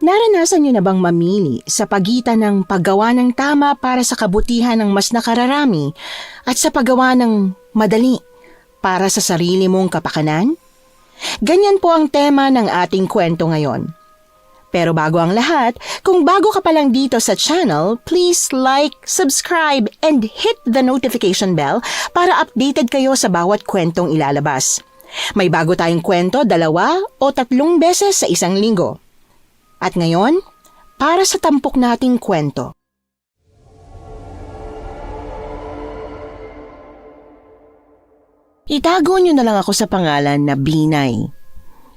Naranasan niyo na bang mamili sa pagitan ng paggawa ng tama para sa kabutihan ng mas nakararami at sa paggawa ng madali para sa sarili mong kapakanan? Ganyan po ang tema ng ating kwento ngayon. Pero bago ang lahat, kung bago ka pa lang dito sa channel, please like, subscribe, and hit the notification bell para updated kayo sa bawat kwentong ilalabas. May bago tayong kwento 2 o 3 beses sa isang linggo. At ngayon, para sa tampok nating kwento. Itago niyo na lang ako sa pangalan na Binay.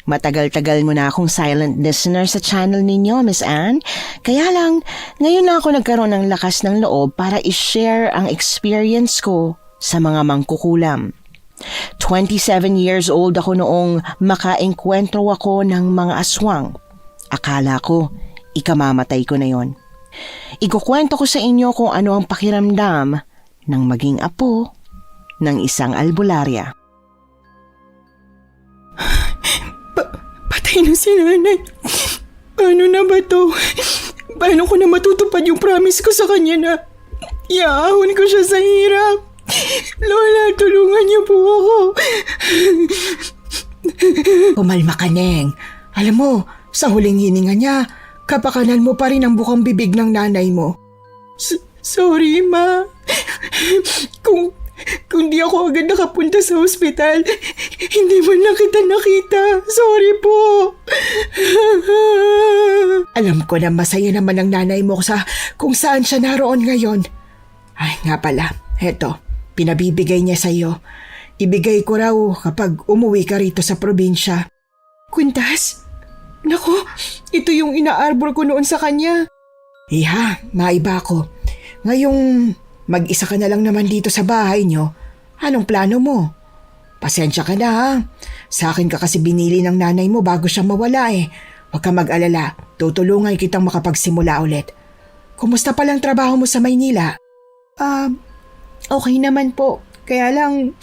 Matagal-tagal mo na akong silent listener sa channel ninyo, Miss Anne. Kaya lang, ngayon lang ako nagkaroon ng lakas ng loob para i-share ang experience ko sa mga mangkukulam. 27 years old ako noong makaengkwentro ako ng mga aswang. Akala ko, ikamamatay ko na yon. Ikukwento ko sa inyo kung ano ang pakiramdam ng maging apo ng isang albularya. Patay na si nanay. Paano na ba to? Paano ko na matutupad yung promise ko sa kanya na iaahon ko siya sa hirap? Lola, tulungan niyo po ako. Kumalma ka, Neng. Alam mo, sa huling hininga niya, kapakanan mo pa rin ang bukang bibig ng nanay mo. Sorry, Ma. Kung di ako agad nakapunta sa ospital, hindi man lang kita nakita. Sorry po. Alam ko na masaya naman ang nanay mo sa kung saan siya naroon ngayon. Ay, nga pala, heto, pinabibigay niya sa iyo. Ibigay ko raw kapag umuwi ka rito sa probinsya. Kwintas? Naku, ito yung inaarbor ko noon sa kanya. Iha, maiba ko. Ngayong mag-isa ka na lang naman dito sa bahay niyo, anong plano mo? Pasensya ka na ha. Sa akin ka kasi binili ng nanay mo bago siya mawala eh. Huwag ka mag-alala, tutulungan kitang makapagsimula ulit. Kumusta palang trabaho mo sa Maynila? Okay naman po. Kaya lang,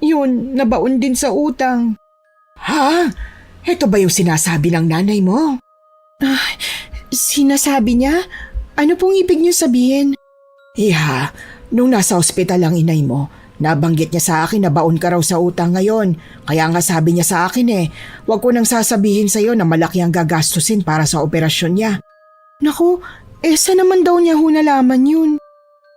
yun, nabaon din sa utang. Ha? Ito ba yung sinasabi ng nanay mo? Sinasabi niya? Ano pong ibig niyo sabihin? Iha, nung nasa ospital ang inay mo, nabanggit niya sa akin na baon ka raw sa utang ngayon. Kaya nga sabi niya sa akin huwag ko nang sasabihin sa iyo na malaki ang gagastusin para sa operasyon niya. Naku, saan naman daw niya nalaman yun?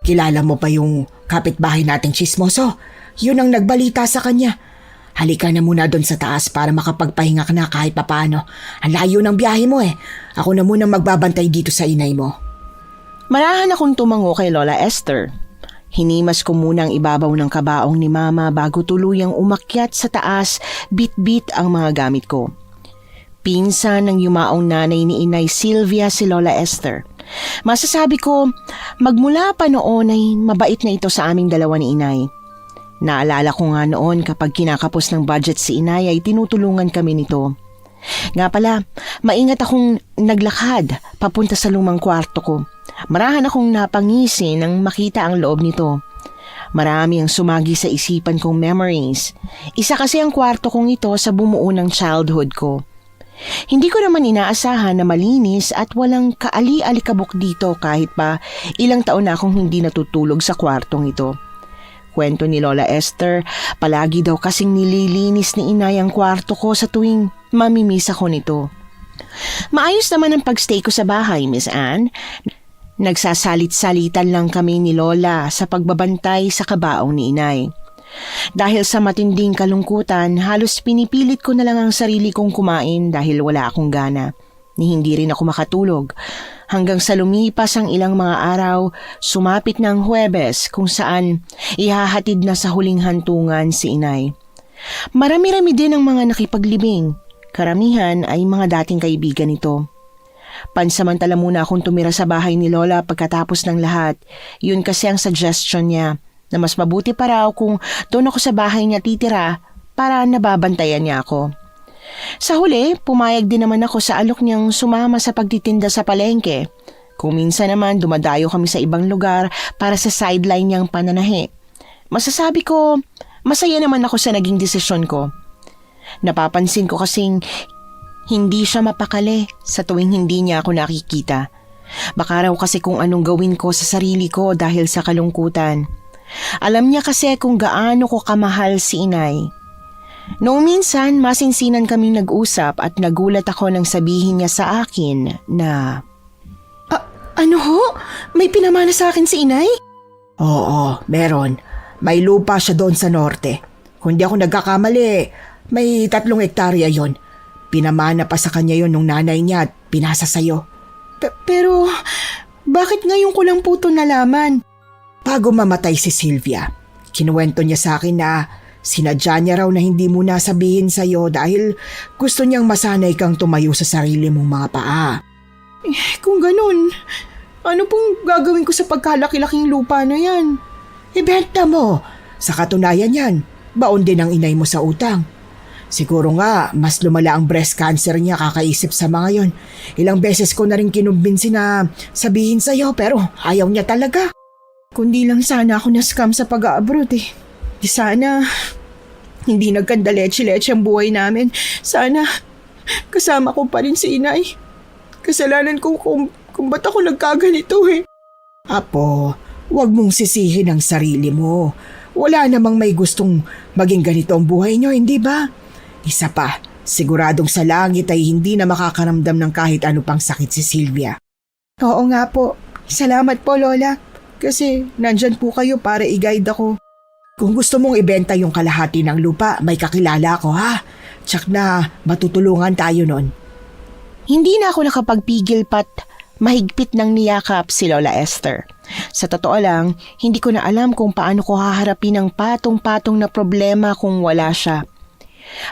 Kilala mo pa yung kapitbahay nating chismoso? Yun ang nagbalita sa kanya. Halika na muna doon sa taas para makapagpahinga ka na kahit papaano. Ang layo ng biyahe mo Ako na muna magbabantay dito sa inay mo. Marahan akong tumango kay Lola Esther. Hinimas ko muna ang ibabaw ng kabaong ni Mama bago tuluyang umakyat sa taas, bit-bit ang mga gamit ko. Pinsan ng yumaong nanay ni Inay Sylvia si Lola Esther. Masasabi ko, magmula pa noon ay mabait na ito sa aming dalawa ni Inay. Naalala ko nga noon kapag kinakapos ng budget si Inay ay tinutulungan kami nito. Nga pala, maingat akong naglakad papunta sa lumang kwarto ko. Marahan akong napangisi nang makita ang loob nito. Marami ang sumagi sa isipan kong memories. Isa kasi ang kwarto kong ito sa bumuo ng childhood ko. Hindi ko naman inaasahan na malinis at walang kaali-alikabok dito kahit pa ilang taon na akong hindi natutulog sa kwartong ito. Kwento ni Lola Esther, palagi daw kasing nililinis ni Inay ang kwarto ko sa tuwing mamimisa ko nito. Maayos naman ang pagstay ko sa bahay, Miss Anne. Nagsasalit-salitan lang kami ni Lola sa pagbabantay sa kabaong ni Inay. Dahil sa matinding kalungkutan, halos pinipilit ko na lang ang sarili kong kumain dahil wala akong gana. Ni hindi rin ako makatulog. Hanggang sa lumipas ang ilang mga araw, sumapit na ang Huwebes kung saan ihahatid na sa huling hantungan si Inay. Marami-rami din ang mga nakipaglibing. Karamihan ay mga dating kaibigan nito. Pansamantala muna akong tumira sa bahay ni Lola pagkatapos ng lahat. Yun kasi ang suggestion niya na mas mabuti pa raw kung doon ako sa bahay niya titira para nababantayan niya ako. Sa huli, pumayag din naman ako sa alok niyang sumama sa pagtitinda sa palengke. Kung minsan naman dumadayo kami sa ibang lugar para sa sideline niyang pananahi. Masasabi ko, masaya naman ako sa naging desisyon ko. Napapansin ko kasing Hindi siya mapakali sa tuwing hindi niya ako nakikita. Baka raw kasi kung anong gawin ko sa sarili ko dahil sa kalungkutan. Alam niya kasi kung gaano ko kamahal si inay. Noong minsan, masinsinan kaming nag-usap at nagulat ako nang sabihin niya sa akin na... Ano ho? May pinamana sa akin si inay? Oo, meron. May lupa siya doon sa norte. Kung di ako nagkakamali, may 3 hektarya yon. Pinamana pa sa kanya yon nung nanay niya at pinasa sa'yo. Pero, bakit ngayon ko lang po ito nalaman? Bago mamatay si Sylvia, kinuwento niya sa akin na sinadya niya raw na hindi mo nasabihin sa'yo dahil gusto niyang masanay kang tumayo sa sarili mong mga paa. Kung ganun, ano pong gagawin ko sa pagkalaki-laking lupa na yan? Ibenta mo. Sa katunayan yan, baon din ang inay mo sa utang. Siguro nga, mas lumala ang breast cancer niya kakaisip sa mga yon. Ilang beses ko na rin kinumbinsi na sabihin sa'yo pero ayaw niya talaga. Kundi lang sana ako na-scam sa pag-abroad eh. Di sana, hindi nagkandaleche-leche ang buhay namin. Sana, kasama ko pa rin si inay. Kasalanan ko kung ba't ako nagkaganito eh. Apo, huwag mong sisihin ang sarili mo. Wala namang may gustong maging ganito ang buhay niyo, hindi ba? Isa pa, siguradong sa langit ay hindi na makakaramdam ng kahit ano pang sakit si Sylvia. Oo nga po. Salamat po, Lola. Kasi nandyan po kayo para i-guide ako. Kung gusto mong ibenta yung kalahati ng lupa, may kakilala ko ha. Tsak na matutulungan tayo nun. Hindi na ako nakapagpigil pat mahigpit ng niyakap si Lola Esther. Sa totoo lang, hindi ko na alam kung paano ko haharapin ang patong-patong na problema kung wala siya.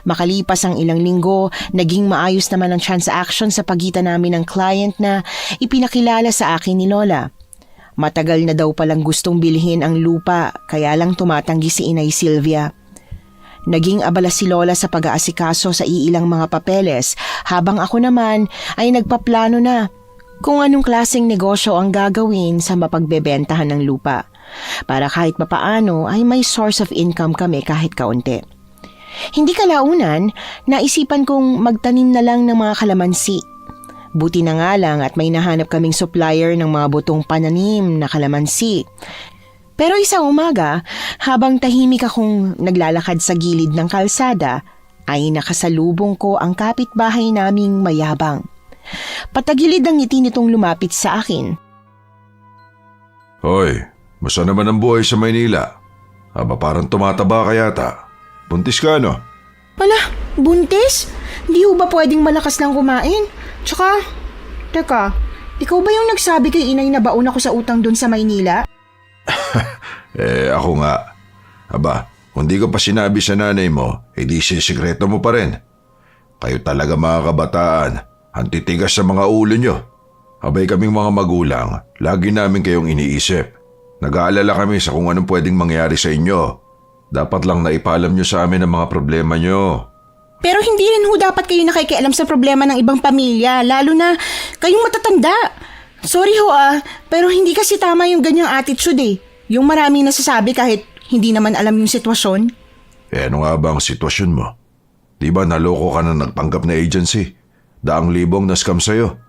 Makalipas ang ilang linggo, naging maayos naman ang transaction sa pagitan namin ng client na ipinakilala sa akin ni Lola. Matagal na daw palang gustong bilhin ang lupa, kaya lang tumatanggi si Inay Sylvia. Naging abala si Lola sa pag-aasikaso sa iilang mga papeles, habang ako naman ay nagpaplano na kung anong klaseng negosyo ang gagawin sa mapagbebentahan ng lupa. Para kahit papaano ay may source of income kami kahit kaunti. Hindi kalaunan, naisipan kong magtanim na lang ng mga kalamansi. Buti na nga lang at may nahanap kaming supplier ng mga butong pananim na kalamansi. Pero isang umaga, habang tahimik akong naglalakad sa gilid ng kalsada, ay nakasalubong ko ang kapitbahay naming mayabang. Patagilid ang ngiti nitong lumapit sa akin. Hoy, musta naman ang buhay sa Maynila? Aba parang tumataba ka yata. Buntis ka no? Wala, buntis? Di ho ba pwedeng malakas lang kumain? Tsaka, teka, ikaw ba yung nagsabi kay inay na baon ako sa utang dun sa Maynila? Ako nga. Aba, kung di ko pa sinabi sa nanay mo, edi sisikreto mo pa rin. Kayo talaga mga kabataan, ang titigas sa mga ulo nyo. Abay kaming mga magulang, lagi namin kayong iniisip. Nag-aalala kami sa kung anong pwedeng mangyari sa inyo. Dapat lang naipaalam nyo sa amin ang mga problema nyo. Pero hindi rin ho dapat kayo nakikialam sa problema ng ibang pamilya, lalo na kayong matatanda. Sorry ho pero hindi kasi tama yung ganyang attitude eh. Yung maraming nasasabi kahit hindi naman alam yung sitwasyon. Ano nga ba ang sitwasyon mo? Di ba naloko ka na nagpanggap na agency? 100,000 na scam sa'yo.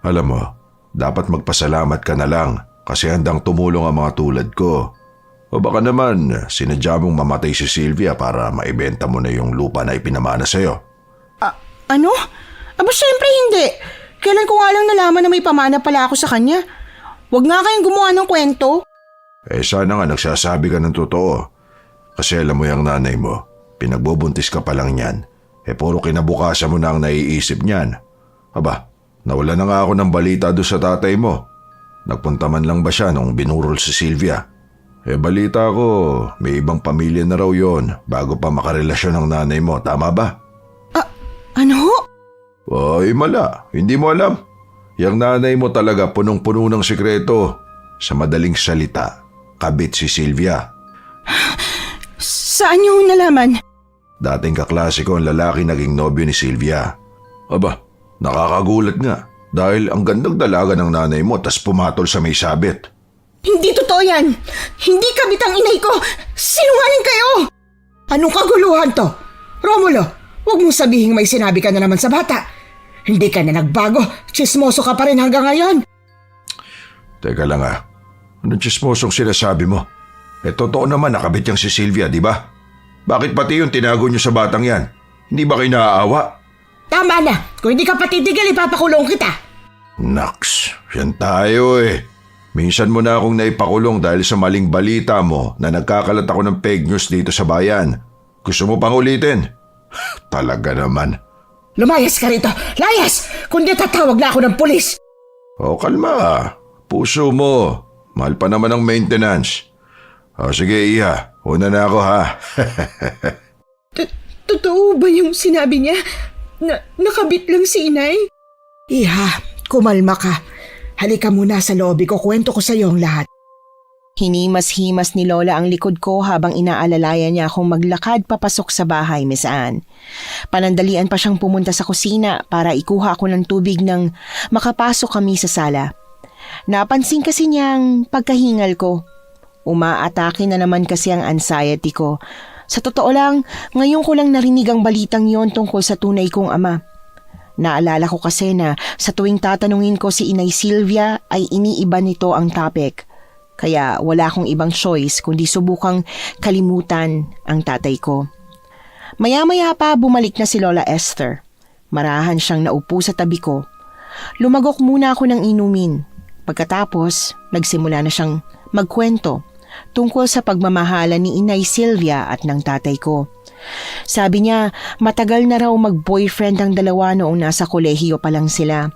Alam mo, dapat magpasalamat ka na lang kasi handang tumulong ang mga tulad ko. O baka naman, sinadya mong mamatay si Sylvia para maibenta mo na yung lupa na ipinamana sa'yo. Ano? Aba syempre hindi. Kailan ko nga lang nalaman na may pamana pala ako sa kanya. Huwag nga kayong gumawa ng kwento. Sana nga nagsasabi ka ng totoo. Kasi alam mo yung nanay mo, pinagbubuntis ka pa lang niyan. Puro kinabukasan mo na ang naiisip niyan. Aba, nawala na nga ako ng balita doon sa tatay mo. Nagpunta man lang ba siya nung binurol si Sylvia? Balita ko, may ibang pamilya na raw yon bago pa makarelasyon ng nanay mo, tama ba? Ano? Ay mala, hindi mo alam. Yang nanay mo talaga punong-puno ng sikreto. Sa madaling salita, kabit si Sylvia. Saan niyo nalaman? Dating kaklase ko ang lalaki naging nobyo ni Sylvia. Aba, nakakagulat nga dahil ang gandang dalaga ng nanay mo tas pumatol sa may sabit. Hindi totoo yan! Hindi kabit ang inay ko! Sinungaling kayo! Anong kaguluhan to? Romulo, Huwag mong sabihin may sinabi ka na naman sa bata. Hindi ka na nagbago. Chismoso ka pa rin hanggang ngayon. Teka lang Anong chismosong sinasabi mo? Totoo naman nakabit yung si Sylvia, di ba? Bakit pati yung tinago niyo sa batang yan? Hindi ba kayo naaawa? Tama na. Kung hindi ka patitigil, ipapakulong kita. Naks, yan tayo Minsan mo na akong naipakulong dahil sa maling balita mo na nagkakalat ako ng fake news dito sa bayan. Gusto mo pang ulitin? Talaga naman. Lumayas ka rito. Layas! Kundi tatawag na ako ng pulis. O kalma, puso mo. Mahal pa naman ang maintenance. O sige Iha, una na ako ha. Totoo ba yung sinabi niya? Nakabit lang si inay? Iha, kumalma ka. Halika muna sa lobby ko, kwento ko sa iyo ang lahat. Hinimas-himas ni Lola ang likod ko habang inaalalayan niya akong maglakad papasok sa bahay, Miss Anne. Panandalian pa siyang pumunta sa kusina para ikuha ako ng tubig nang makapasok kami sa sala. Napansin kasi niyang pagkahingal ko. Umaatake na naman kasi ang anxiety ko. Sa totoo lang, ngayon ko lang narinig ang balitang yon tungkol sa tunay kong ama. Naalala ko kasi na sa tuwing tatanungin ko si Inay Sylvia ay iniiba nito ang topic. Kaya wala akong ibang choice kundi subukang kalimutan ang tatay ko. Maya-maya pa bumalik na si Lola Esther. Marahan siyang naupo sa tabi ko. Lumagok muna ako ng inumin. Pagkatapos, nagsimula na siyang magkwento tungkol sa pagmamahala ni Inay Sylvia at ng tatay ko. Sabi niya, matagal na raw mag-boyfriend ang dalawa noong nasa kolehiyo pa lang sila.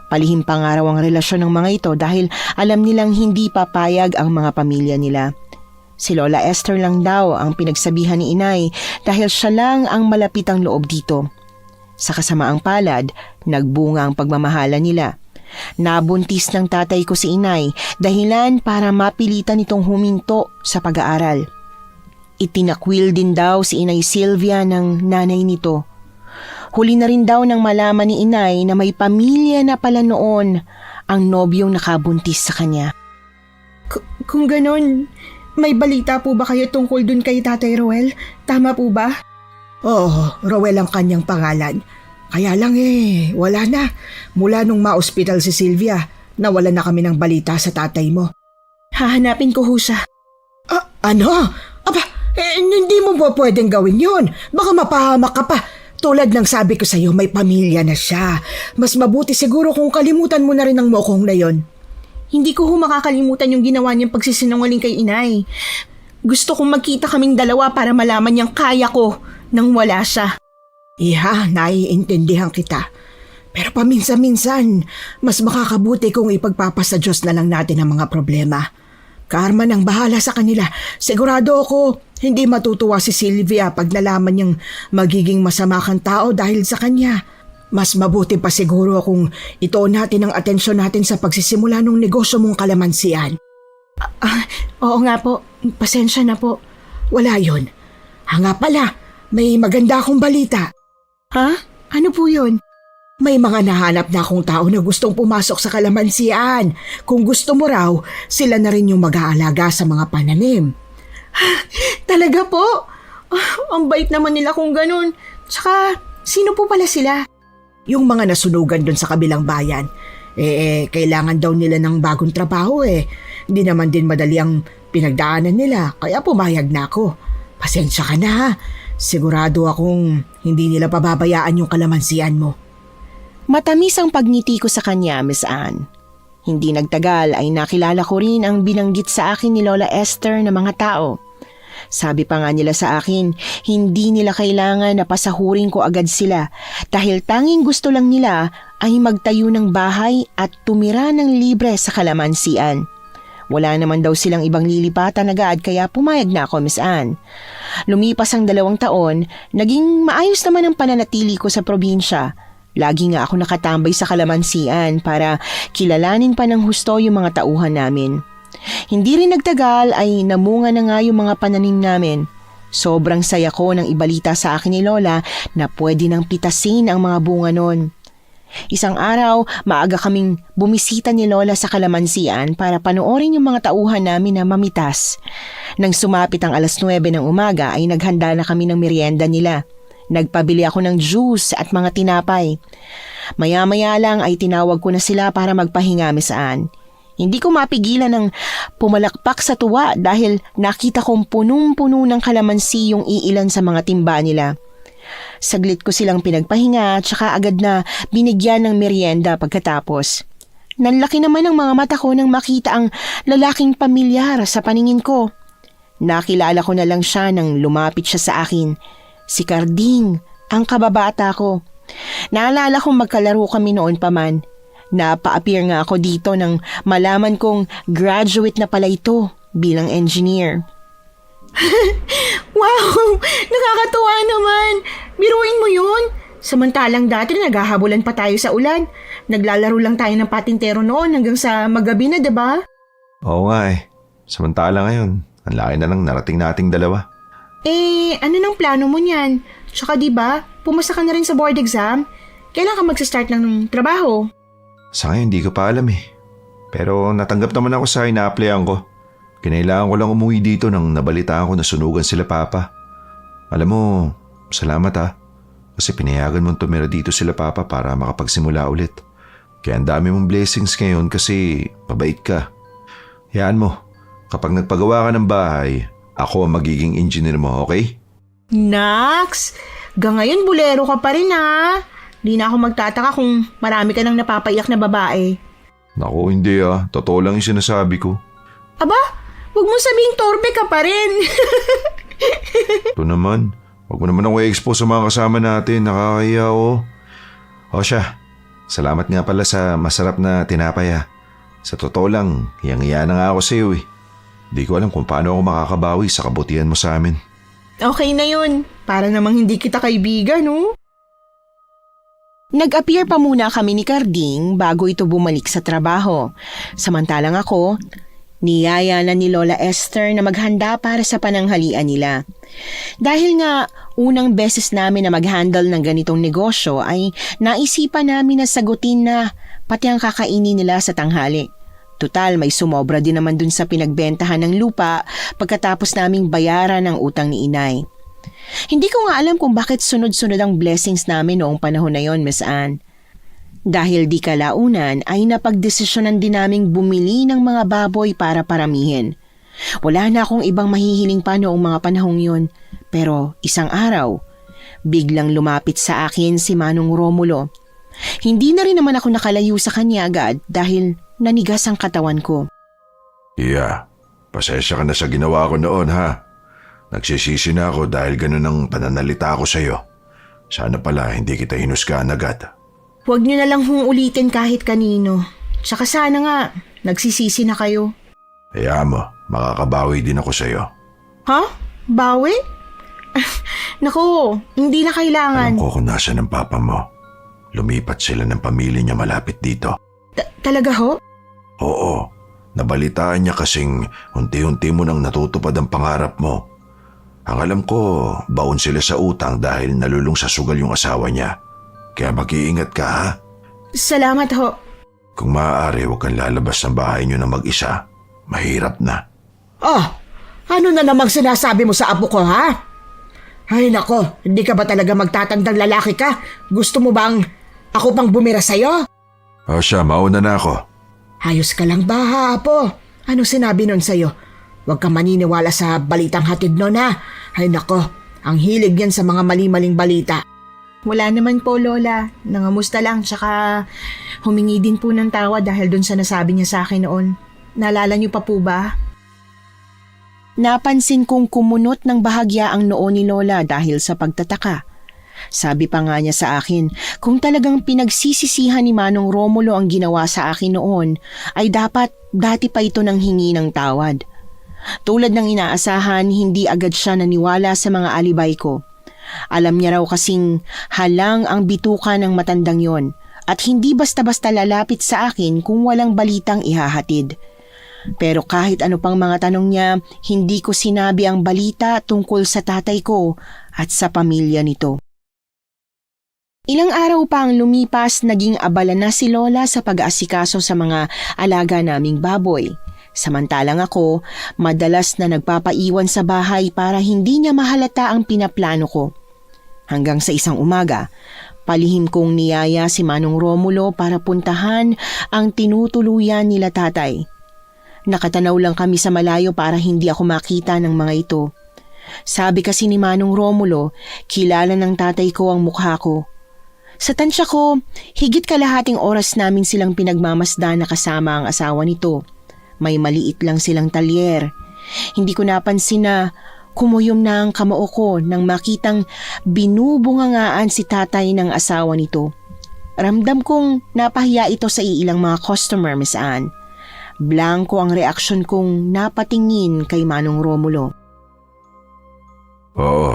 Palihim pa nga raw ang relasyon ng mga ito dahil alam nilang hindi papayag ang mga pamilya nila. Si Lola Esther lang daw ang pinagsabihan ni Inay dahil siya lang ang malapit ang loob dito. Sa kasamaang palad, nagbunga ang pagmamahala nila. Nabuntis ng tatay ko si Inay dahilan para mapilitan itong huminto sa pag-aaral. Itinakwil din daw si Inay Sylvia ng nanay nito. Huli na rin daw nang malaman ni Inay na may pamilya na pala noon ang nobyong nakabuntis sa kanya. Kung ganon, may balita po ba kayo tungkol dun kay Tatay Roel? Tama po ba? Oo, Roel ang kanyang pangalan. Kaya lang wala na. Mula nung ma-hospital si Sylvia, nawala na kami ng balita sa tatay mo. Hahanapin ko ho siya. Ano? Aba, hindi mo ba pwedeng gawin yun? Baka mapahamak ka pa. Tulad ng sabi ko sa'yo, may pamilya na siya. Mas mabuti siguro kung kalimutan mo na rin ang mokong na yon. Hindi ko ho makakalimutan yung ginawa niyang pagsisinungaling kay Inay. Gusto kong magkita kaming dalawa para malaman niyang kaya ko nang wala siya. Iha, naiintindihan kita. Pero paminsan-minsan, mas makakabuti kung ipagpapasa Diyos na lang natin ang mga problema. Karma nang bahala sa kanila. Sigurado ako, hindi matutuwa si Sylvia pag nalaman niyang magiging masama kang tao dahil sa kanya. Mas mabuti pa siguro kung itoon natin ang atensyon natin sa pagsisimula ng negosyo mong kalamansian. Oo nga po, pasensya na po. Wala yun. Nga pala, may maganda akong balita. Ha? Ano po yun? May mga nahanap na akong tao na gustong pumasok sa kalamansian. Kung gusto mo raw, sila na rin yung mag-aalaga sa mga pananim. Talaga po? Ang bait naman nila kung ganun. Tsaka, sino po pala sila? Yung mga nasunugan doon sa kabilang bayan. Kailangan daw nila ng bagong trabaho Hindi naman din madali ang pinagdaanan nila, kaya pumayag na ako. Pasensya ka na ha. Sigurado akong hindi nila pababayaan yung kalamansian mo. Matamis ang pagngiti ko sa kanya, Miss Anne. Hindi nagtagal ay nakilala ko rin ang binanggit sa akin ni Lola Esther na mga tao. Sabi pa nga nila sa akin, hindi nila kailangan na pasahurin ko agad sila dahil tanging gusto lang nila ay magtayo ng bahay at tumira ng libre sa kalamansian. Wala naman daw silang ibang lilipatan agad kaya pumayag na ako, Miss Anne. Lumipas ang 2 taon, naging maayos naman ang pananatili ko sa probinsya. Lagi nga ako nakatambay sa kalamansian para kilalanin pa ng husto yung mga tauhan namin. Hindi rin nagtagal ay namunga na nga yung mga pananim namin. Sobrang saya ko nang ibalita sa akin ni Lola na pwede nang pitasin ang mga bunga nun. Isang araw, maaga kaming bumisita ni Lola sa kalamansian para panoorin yung mga tauhan namin na mamitas. Nang sumapit ang 9:00 ng umaga ay naghanda na kami ng merienda nila. Nagpabili ako ng juice at mga tinapay. Maya-maya lang ay tinawag ko na sila para magpahinga, Miss Anne. Hindi ko mapigilan ng pumalakpak sa tuwa dahil nakita kong punong-puno ng kalamansi yung iilan sa mga timba nila. Saglit ko silang pinagpahinga at saka agad na binigyan ng merienda pagkatapos. Nanlaki naman ang mga mata ko nang makita ang lalaking pamilyar sa paningin ko. Nakilala ko na lang siya nang lumapit siya sa akin. Si Carding, ang kababata ko. Naalala kong magkalaro kami noon pa man. Napa-appear nga ako dito nang malaman kong graduate na pala ito bilang engineer. Wow! Nakakatuwa naman! Biruin mo yun! Samantalang dati naghahabulan pa tayo sa ulan. Naglalaro lang tayo ng patintero noon hanggang sa magabi na, diba? Oo nga eh. Samantala ngayon, ang laki na lang narating nating dalawa. Ano nang plano mo niyan? Tsaka diba, pumasa ka na rin sa board exam? Kailan ka magsa-start ng trabaho? Sa ngayon, hindi ko pa alam eh. Pero natanggap naman ako sa ina-applyan ko. Kinailangan ko lang umuwi dito nang nabalitaan ko na sunugan sila papa. Alam mo, salamat ha. Kasi pinayagan mong tumira dito sila papa para makapagsimula ulit. Kaya ang dami mong blessings ngayon kasi pabait ka. Hayaan mo, kapag nagpagawa ka ng bahay, ako ang magiging engineer mo, okay? Nax! Ngayon bulero ka pa rin ha. Di na ako magtataka kung marami ka nang napapaiyak na babae. Naku, hindi ah. Totoo lang yung sinasabi ko. Aba, huwag mo sabihing torpe ka pa rin. Ito naman. Huwag mo naman ako i-expose sa mga kasama natin. Nakakahiya oh. O siya, salamat nga pala sa masarap na tinapay ah. Sa totoo lang, hiyang-hiya na nga ako sa iyo eh. Di ko alam kung paano ako makakabawi sa kabutihan mo sa amin. Okay na yun. Para namang hindi kita kaibigan, no? Nag-appear pa muna kami ni Carding bago ito bumalik sa trabaho. Samantalang ako, niyaya na ni Lola Esther na maghanda para sa pananghalian nila. Dahil nga unang beses namin na mag-handle ng ganitong negosyo ay naisipan namin na sagutin na pati ang kakainin nila sa tanghali. Tutal, may sumobra din naman dun sa pinagbentahan ng lupa pagkatapos naming bayaran ang utang ni inay. Hindi ko nga alam kung bakit sunod-sunod ang blessings namin noong panahon na yon, Miss Anne. Dahil di kalaunan ay napagdesisyonan din naming bumili ng mga baboy para paramihin. Wala na akong ibang mahihiling pa noong mga panahong yon. Pero isang araw, biglang lumapit sa akin si Manong Romulo. Hindi na rin naman ako nakalayo sa kanya agad dahil nanigas ang katawan ko. Iya, pasensya ka na sa ginawa ko noon ha. Nagsisisi na ako dahil ganun ang pananalita ko sa'yo. Sana pala hindi kita hinusgahan agad. Huwag niyo na lang hong ulitin kahit kanino. Tsaka sana nga, nagsisisi na kayo. Hayaan mo, makakabawi din ako sa'yo. Ha? Bawi? Naku, hindi na kailangan. Alam ko kung nasa ng papa mo. Lumipat sila ng pamilya niya malapit dito. Talaga ho? Oo, nabalitaan niya kasing unti-unti mo nang natutupad ang pangarap mo. Ang alam ko, baon sila sa utang dahil nalulung sa sugal yung asawa niya. Kaya mag-iingat ka ha. Salamat ho. Kung maaari, huwag kang lalabas ng bahay niyo na mag-isa. Mahirap na. Oh, ano na namang sinasabi mo sa apo ko, ha? Ay nako, hindi ka ba talaga magtatandang lalaki ka? Gusto mo bang ako pang bumira sa'yo? O siya, mauna na ako. Ayos ka lang ba, ha, apo? Ano sinabi nun sa'yo? Huwag kang maniniwala sa balitang hatid nun, ha? Ay nako, ang hilig yan sa mga mali-maling balita. Wala naman po, Lola. Nangamusta lang, tsaka humingi din po ng tawa dahil dun sa nasabi niya sa akin noon. Naalala niyo pa po ba? Napansin kong kumunot ng bahagya ang noo ni Lola dahil sa pagtataka. Sabi pa nga niya sa akin, kung talagang pinagsisisihan ni Manong Romulo ang ginawa sa akin noon, ay dapat dati pa ito nang hingi ng tawad. Tulad ng inaasahan, hindi agad siya naniwala sa mga alibay ko. Alam niya raw kasing halang ang bituka ng matandang yon at hindi basta-basta lalapit sa akin kung walang balitang ihahatid. Pero kahit ano pang mga tanong niya, hindi ko sinabi ang balita tungkol sa tatay ko at sa pamilya nito. Ilang araw pa ang lumipas, naging abala na si Lola sa pag-aasikaso sa mga alaga naming baboy. Samantalang ako, madalas na nagpapaiwan sa bahay para hindi niya mahalata ang pinaplano ko. Hanggang sa isang umaga, palihim kong niyaya si Manong Romulo para puntahan ang tinutuluyan nila tatay. Nakatanaw lang kami sa malayo para hindi ako makita ng mga ito. Sabi kasi ni Manong Romulo, kilala ng tatay ko ang mukha ko. Sa tansya ko, higit kalahating oras namin silang pinagmamasdan na kasama ang asawa nito. May maliit lang silang talyer. Hindi ko napansin na kumuyom na ang kamao ko nang makitang binubungangaan si tatay ng asawa nito. Ramdam kong napahiya ito sa ilang mga customer, Miss Anne. Blanko ang reaksyon kong napatingin kay Manong Romulo. Oo,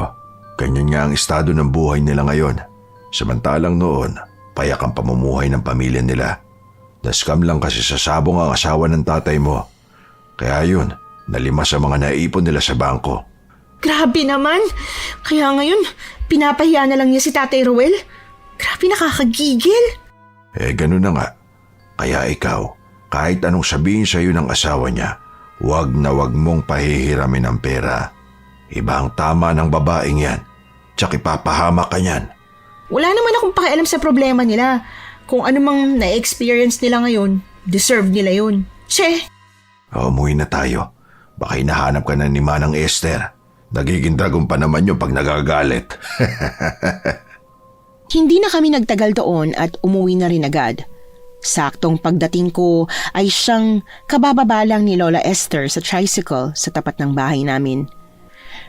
ganyan nga ang estado ng buhay nila ngayon. Samantalang noon, payak ang pamumuhay ng pamilya nila. Nascam lang kasi sa sabong ang asawa ng tatay mo. Kaya yun, nalima sa mga naipon nila sa bangko. Grabe naman. Kaya ngayon, pinapahiya na lang niya si Tatay Ruel. Grabe, nakakagigil. Ganun na nga. Kaya ikaw, kahit anong sabihin sa iyo ng asawa niya, wag na wag mong pahihiramin ang pera. Iba ang tama ng babaeng yan. Tsak ipapahamak ka niyan. Wala naman akong pakialam sa problema nila. Kung ano mang na-experience nila ngayon, deserve nila yun. Che! Umuwi na tayo. Baka hinahanap ka na ni Manang Esther. Nagiging dragon pa naman yun pag nagagalit. Hindi na kami nagtagal doon at umuwi na rin agad. Saktong pagdating ko ay siyang kabababa lang ni Lola Esther sa tricycle sa tapat ng bahay namin.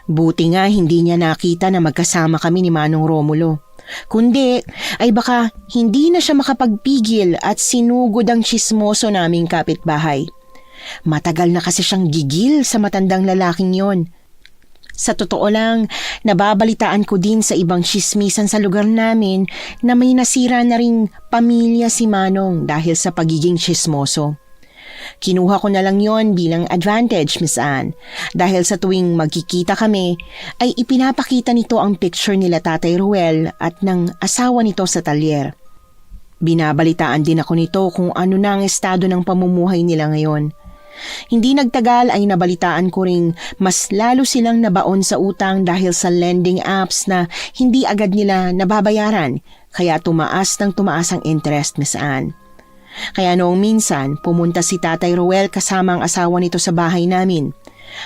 Buti nga hindi niya nakita na magkasama kami ni Manong Romulo. Kundi ay baka hindi na siya makapagpigil at sinugod ang tsismoso naming kapitbahay. Matagal na kasi siyang gigil sa matandang lalaking yon. Sa totoo lang, nababalitaan ko din sa ibang tsismisan sa lugar namin na may nasira na ring pamilya si Manong dahil sa pagiging tsismoso. Kinuha ko na lang yon bilang advantage, Miss Anne, dahil sa tuwing magkikita kami ay ipinapakita nito ang picture nila Tatay Ruel at ng asawa nito sa talyer. Binabalitaan din ako nito kung ano na ang estado ng pamumuhay nila ngayon. Hindi nagtagal ay nabalitaan ko ring mas lalo silang nabaon sa utang dahil sa lending apps na hindi agad nila nababayaran, kaya tumaas ng tumaas ang interest, Miss Anne. Kaya noong minsan, pumunta si Tatay Ruel kasama ang asawa nito sa bahay namin.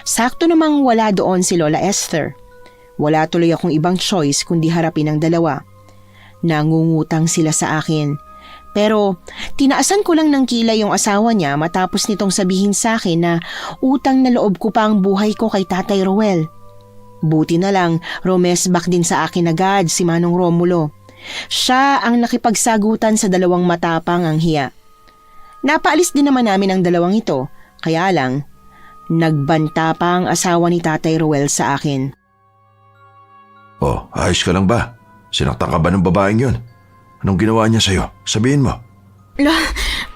Sakto namang wala doon si Lola Esther. Wala tuloy akong ibang choice kundi harapin ang dalawa. Nangungutang sila sa akin. Pero tinaasan ko lang ng kilay yung asawa niya matapos nitong sabihin sa akin na utang na loob ko pa ang buhay ko kay Tatay Ruel. Buti na lang, romesbak din sa akin agad si Manong Romulo. Siya ang nakipagsagutan sa dalawang matapang ang hiya. Napaalis din naman namin ang dalawang ito, kaya lang, nagbanta pa ang asawa ni Tatay Ruel sa akin. Oh, ayos ka lang ba? Sinaktan ka ba ng babaeng yun? Anong ginawa niya sa'yo? Sabihin mo.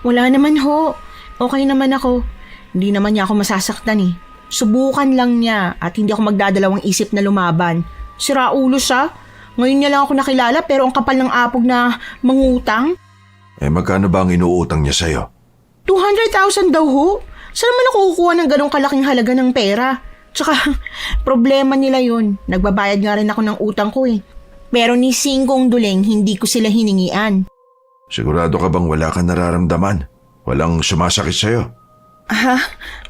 Wala naman ho. Okay naman ako. Hindi naman niya ako masasaktan eh. Subukan lang niya at hindi ako magdadalawang isip na lumaban. Siraulo siya. Ngayon niya lang ako nakilala pero ang kapal ng apog na mangutang. Magkano ba ang inuutang niya sa'yo? 200,000 daw ho. Saan naman ako kukuha ng ganong kalaking halaga ng pera? Tsaka problema nila yun. Nagbabayad nga rin ako ng utang ko eh. Pero ni Singkong Duleng, hindi ko sila hiningian. Sigurado ka bang wala kang nararamdaman? Walang sumasakit sa'yo?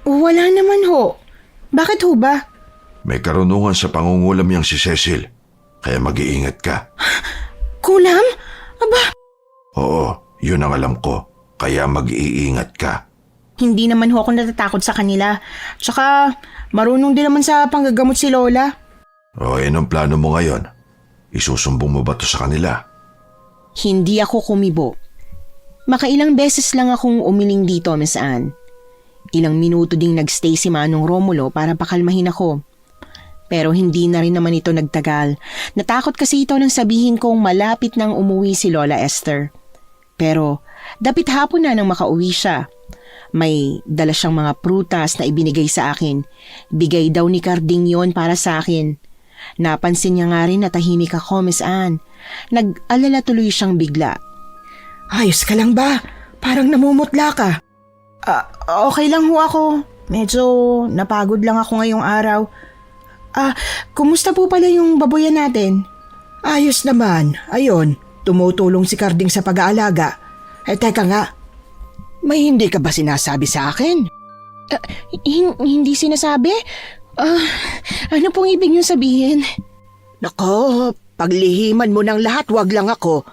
Wala naman ho. Bakit ho ba? May karunungan sa pangungulam yang si Cecil. Kaya mag-iingat ka. Kulam? Aba, Oo, yun ang alam ko. Kaya mag-iingat ka. hindi naman ho ako natatakot sa kanila. Tsaka marunong din naman sa panggagamot si Lola. Anong plano mo ngayon? Isusumbong mo ba to sa kanila? Hindi ako kumibo. Makailang beses lang akong umiling dito, Miss Anne. Ilang minuto ding nagstay si Manong Romulo para pakalmahin ako. Pero hindi na rin naman ito nagtagal. Natakot kasi ito nang sabihin kong malapit nang umuwi si Lola Esther. Pero dapit hapon na nang makauwi siya. May dala siyang mga prutas na ibinigay sa akin. Bigay daw ni Carding yon para sa akin. Napansin niya nga rin na tahimik ako, Miss Anne. Nag-alala tuloy siyang bigla. Ayos ka lang ba? Parang namumutla ka. Okay lang ho ako. Medyo napagod lang ako ngayong araw. Kumusta po pala yung baboyan natin? Ayos naman. Ayun, tumutulong si Carding sa pag-aalaga. Teka nga, may hindi ka ba sinasabi sa akin? Hindi sinasabi? Ano pong ibig niyong sabihin? Nako, paglihiman mo ng lahat, wag lang ako.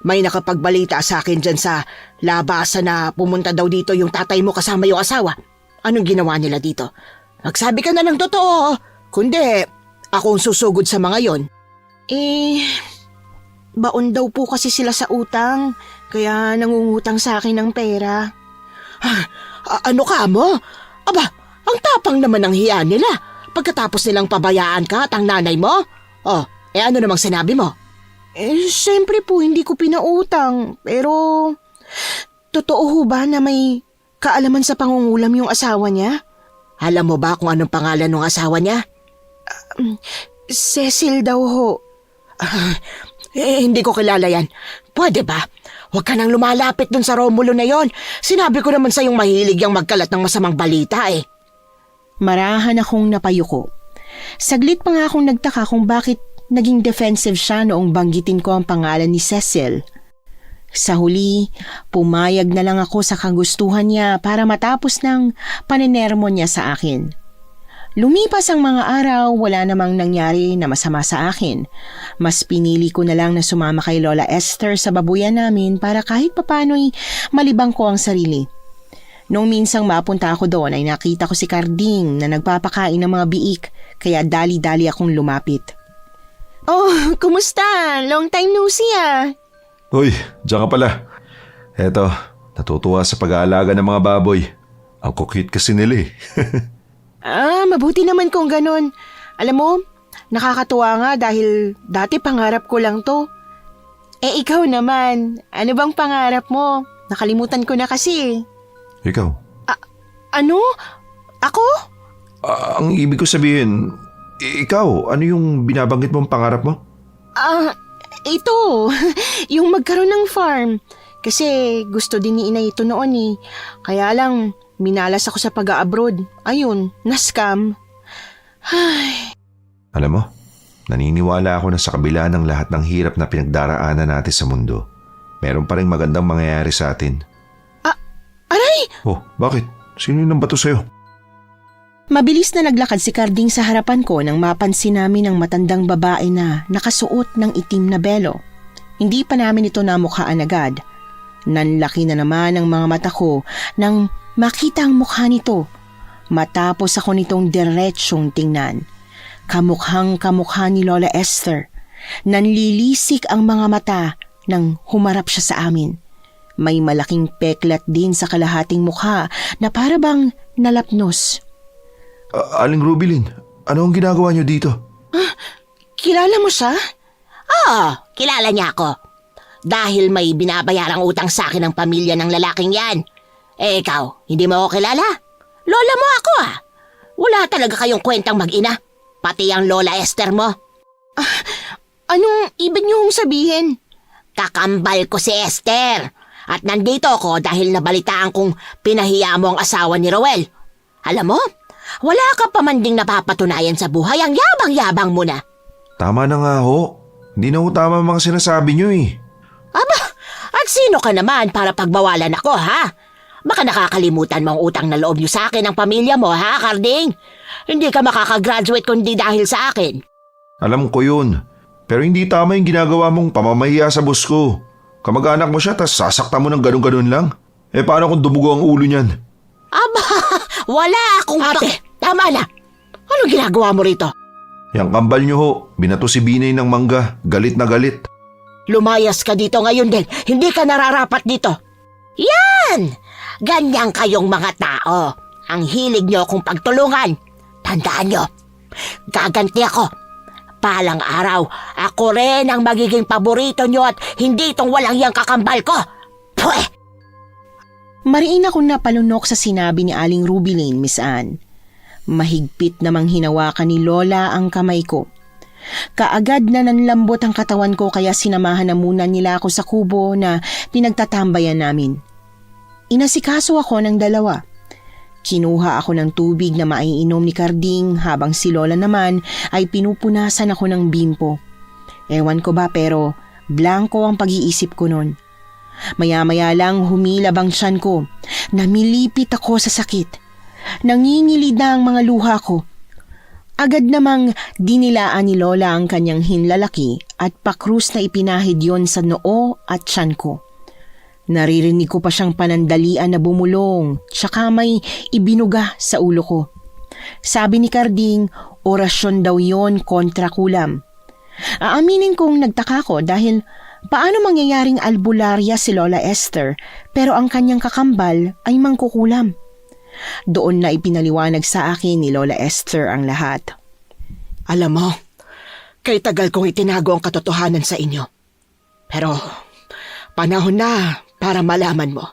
May nakapagbalita sa akin dyan sa labasan na pumunta daw dito yung tatay mo kasama yung asawa. Anong ginawa nila dito? Magsabi ka na ng totoo. Kundi, akong susugod sa mga yon. Baon daw po kasi sila sa utang, kaya nangungutang sa akin ng pera. Ano ka mo? Aba, ang tapang naman ng hiya nila. Pagkatapos nilang pabayaan ka at ang nanay mo? Ano namang sinabi mo? Siyempre po hindi ko pinautang, pero totoo ho ba na may kaalaman sa pangungulam yung asawa niya? Alam mo ba kung anong pangalan ng asawa niya? Cecil daw ho. Hindi ko kilala yan. Pwede ba? Huwag ka nang lumalapit dun sa Romulo na yon. Sinabi ko naman sa'yong mahilig yung magkalat ng masamang balita eh. Marahan akong napayuko. Saglit pa nga akong nagtaka kung bakit naging defensive siya noong banggitin ko ang pangalan ni Cecil. Sa huli, pumayag na lang ako sa kagustuhan niya para matapos ng panenermo niya sa akin. Lumipas ang mga araw, wala namang nangyari na masama sa akin. Mas pinili ko na lang na sumama kay Lola Esther sa babuyan namin para kahit papano'y malibang ko ang sarili. Noong minsang mapunta ako doon ay nakita ko si Carding na nagpapakain ng mga biik, kaya dali-dali akong lumapit. Oh, kumusta? Long time no see ah. Uy, diyan ka pala. Eto, natutuwa sa pag-aalaga ng mga baboy. Ang kukit kasi nila eh. Mabuti naman kung ganun. Alam mo, nakakatuwa nga dahil dati pangarap ko lang to. Ikaw naman, ano bang pangarap mo? Nakalimutan ko na kasi. Ikaw? Ano? Ako? Ang ibig ko sabihin, ikaw, ano yung binabanggit mong pangarap mo? Ito, yung magkaroon ng farm. Kasi gusto din ni inay ito noon eh. Kaya lang, minalas ako sa pag-a-abroad. Ayun, na-scam. Alam mo, naniniwala ako na sa kabila ng lahat ng hirap na pinagdaraanan natin sa mundo, meron pa rin magandang mangyayari sa atin. Aray! Oh, bakit? Sino yung nambato sa'yo? Mabilis na naglakad si Carding sa harapan ko nang mapansin namin ang matandang babae na nakasuot ng itim na belo. Hindi pa namin ito namukhaan agad. Nanlaki na naman ang mga mata ko nang makita ang mukha nito. Matapos ako nitong diretsyong tingnan. Kamukhang kamukha ni Lola Esther. Nanlilisik ang mga mata nang humarap siya sa amin. May malaking peklat din sa kalahating mukha na para bang nalapnos. Aling Rubilin, ano ang ginagawa niyo dito? Kilala mo siya? Kilala niya ako. Dahil may binabayarang utang sa akin ng pamilya ng lalaking yan. Ikaw, hindi mo ako kilala? Lola mo ako ah. Wala talaga kayong kwentang mag-ina. Pati ang Lola Esther mo. Anong ibig niyong sabihin? Kakambal ko si Esther. At nandito ako dahil nabalitaan kong pinahiya mo ang asawa ni Roel. Alam mo, wala ka pa man ding napapatunayan sa buhay. Ang yabang-yabang mo na. Tama na nga ho. Hindi na ho tama ang mga sinasabi niyo eh. Aba, at sino ka naman para pagbawalan ako ha? Baka nakakalimutan mo ang utang na loob niyo sa akin ng pamilya mo ha, Carding? Hindi ka makakagraduate kundi dahil sa akin. Alam ko yun. Pero hindi tama yung ginagawa mong pamamahiya sa boss ko. Kamag-anak mo siya tas sasaktan mo ng ganun-ganun lang. Paano kung dumugo ang ulo niyan? Aba, wala akong... Ate, tama na. Anong ginagawa mo rito? Yang kambal niyo ho, binato si Binay ng mangga. Galit na galit. Lumayas ka dito ngayon din. Hindi ka nararapat dito. Yan! Ganyan kayong mga tao. Ang hilig niyo kung pagtulungan. Tandaan niyo, gaganti ako. Palang araw, ako rin ang magiging paborito niyo at hindi itong walang yang kakambal ko. Pweh! Mariin akong napalunok sa sinabi ni Aling Rubilin, Miss Anne. Mahigpit namang hinawakan ni Lola ang kamay ko. Kaagad na nanlambot ang katawan ko kaya sinamahan na muna nila ako sa kubo na pinagtatambayan namin. Inasikaso ako ng dalawa. Kinuha ako ng tubig na maiinom ni Carding habang si Lola naman ay pinupunasan ako ng bimpo. Ewan ko ba pero blanko ang pag-iisip ko nun. Maya-maya lang humilab ang tiyan ko. Namilipit ako sa sakit. Nangingilid na ang mga luha ko. Agad namang dinilaan ni Lola ang kanyang hinlalaki at pakrus na ipinahid yon sa noo at tiyan ko. Naririnig ko pa siyang panandalian na bumulong tsaka may ibinuga sa ulo ko. Sabi ni Carding, orasyon daw yon kontra kulam. Aaminin kong nagtaka ko dahil paano mangyayaring albularya si Lola Esther pero ang kanyang kakambal ay mangkukulam. Doon na ipinaliwanag sa akin ni Lola Esther ang lahat. Alam mo, kay tagal kong itinago ang katotohanan sa inyo. Pero panahon na para malaman mo.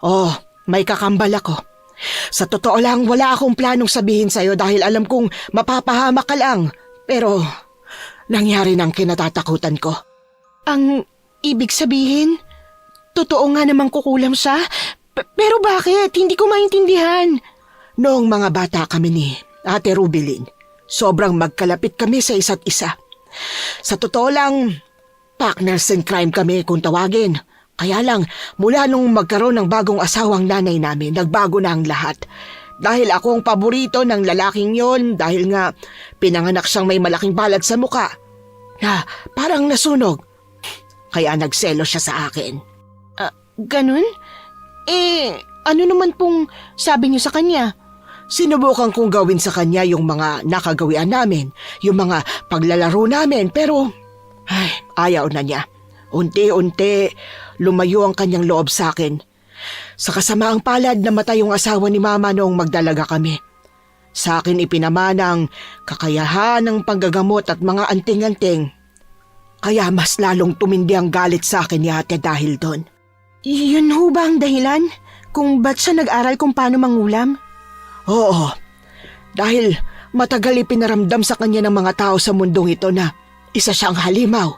Oh, may kakambal ako. Sa totoo lang, wala akong planong sabihin sa'yo dahil alam kong mapapahamak ka lang. Pero nangyari ng kinatatakutan ko. Ang ibig sabihin, totoo nga namang kukulam siya? Pero bakit? Hindi ko maintindihan. Noong mga bata kami ni Ate Rubilin, sobrang magkalapit kami sa isa't isa. Sa totoo lang, partners in crime kami kung tawagin. Kaya lang, mula nung magkaroon ng bagong asawang nanay namin, nagbago na ang lahat. Dahil ako ang paborito ng lalaking yon dahil nga pinanganak siyang may malaking balag sa muka na parang nasunog. Kaya nagselo siya sa akin. Ganun? Ano naman pong sabi niyo sa kanya? Sinubukan kong gawin sa kanya yung mga nakagawian namin, yung mga paglalaro namin, pero ayaw na niya. Unti-unti, lumayo ang kanyang loob sa akin. Sa kasamaang palad, namatay yung asawa ni Mama noong magdalaga kami. Sa akin ipinamana ang kakayahan ng panggagamot at mga anting-anting. Kaya mas lalong tumindi ang galit sa akin ni Ate dahil doon. Yun ho ba ang dahilan? Kung ba't siya nag-aral kung paano mangulam? Oo, dahil matagal ipinaramdam sa kanya ng mga tao sa mundong ito na isa siyang halimaw,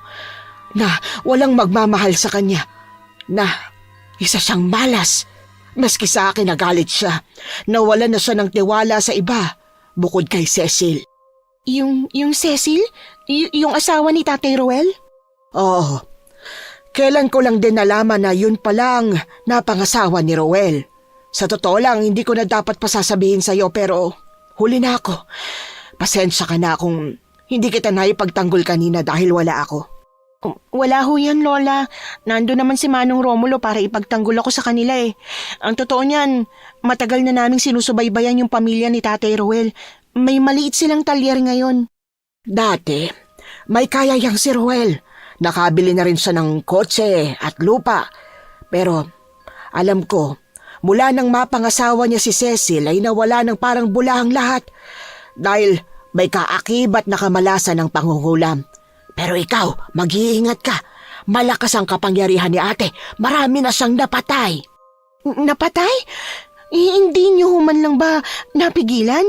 na walang magmamahal sa kanya, na isa siyang malas. Maski sa akin nagalit siya, nawala na siya ng tiwala sa iba, bukod kay Cecil. Yung Cecil? Yung asawa ni Tatay Roel? Oo, kailan ko lang din nalaman na yun palang napangasawa ni Roel. Sa totoo lang, hindi ko na dapat pasasabihin sa'yo pero huli na ako. Pasensya ka na kung hindi kita naipagtanggol kanina dahil wala ako. Wala ho yan, Lola. Nando naman si Manong Romulo para ipagtanggol ako sa kanila eh. Ang totoo niyan, matagal na naming sinusubaybayan yung pamilya ni Tatay Roel. May maliit silang talyer ngayon. Dati, may kaya yang si Roel. Nakabili na rin siya ng kotse at lupa. Pero alam ko, mula nang mapangasawa niya si Cecil ay nawala ng parang bulahang lahat. Dahil may kaakibat na kamalasan ng pangungulam. Pero ikaw, mag-iingat ka. Malakas ang kapangyarihan ni Ate. Marami na siyang napatay. Napatay? Hindi niyo man lang ba napigilan?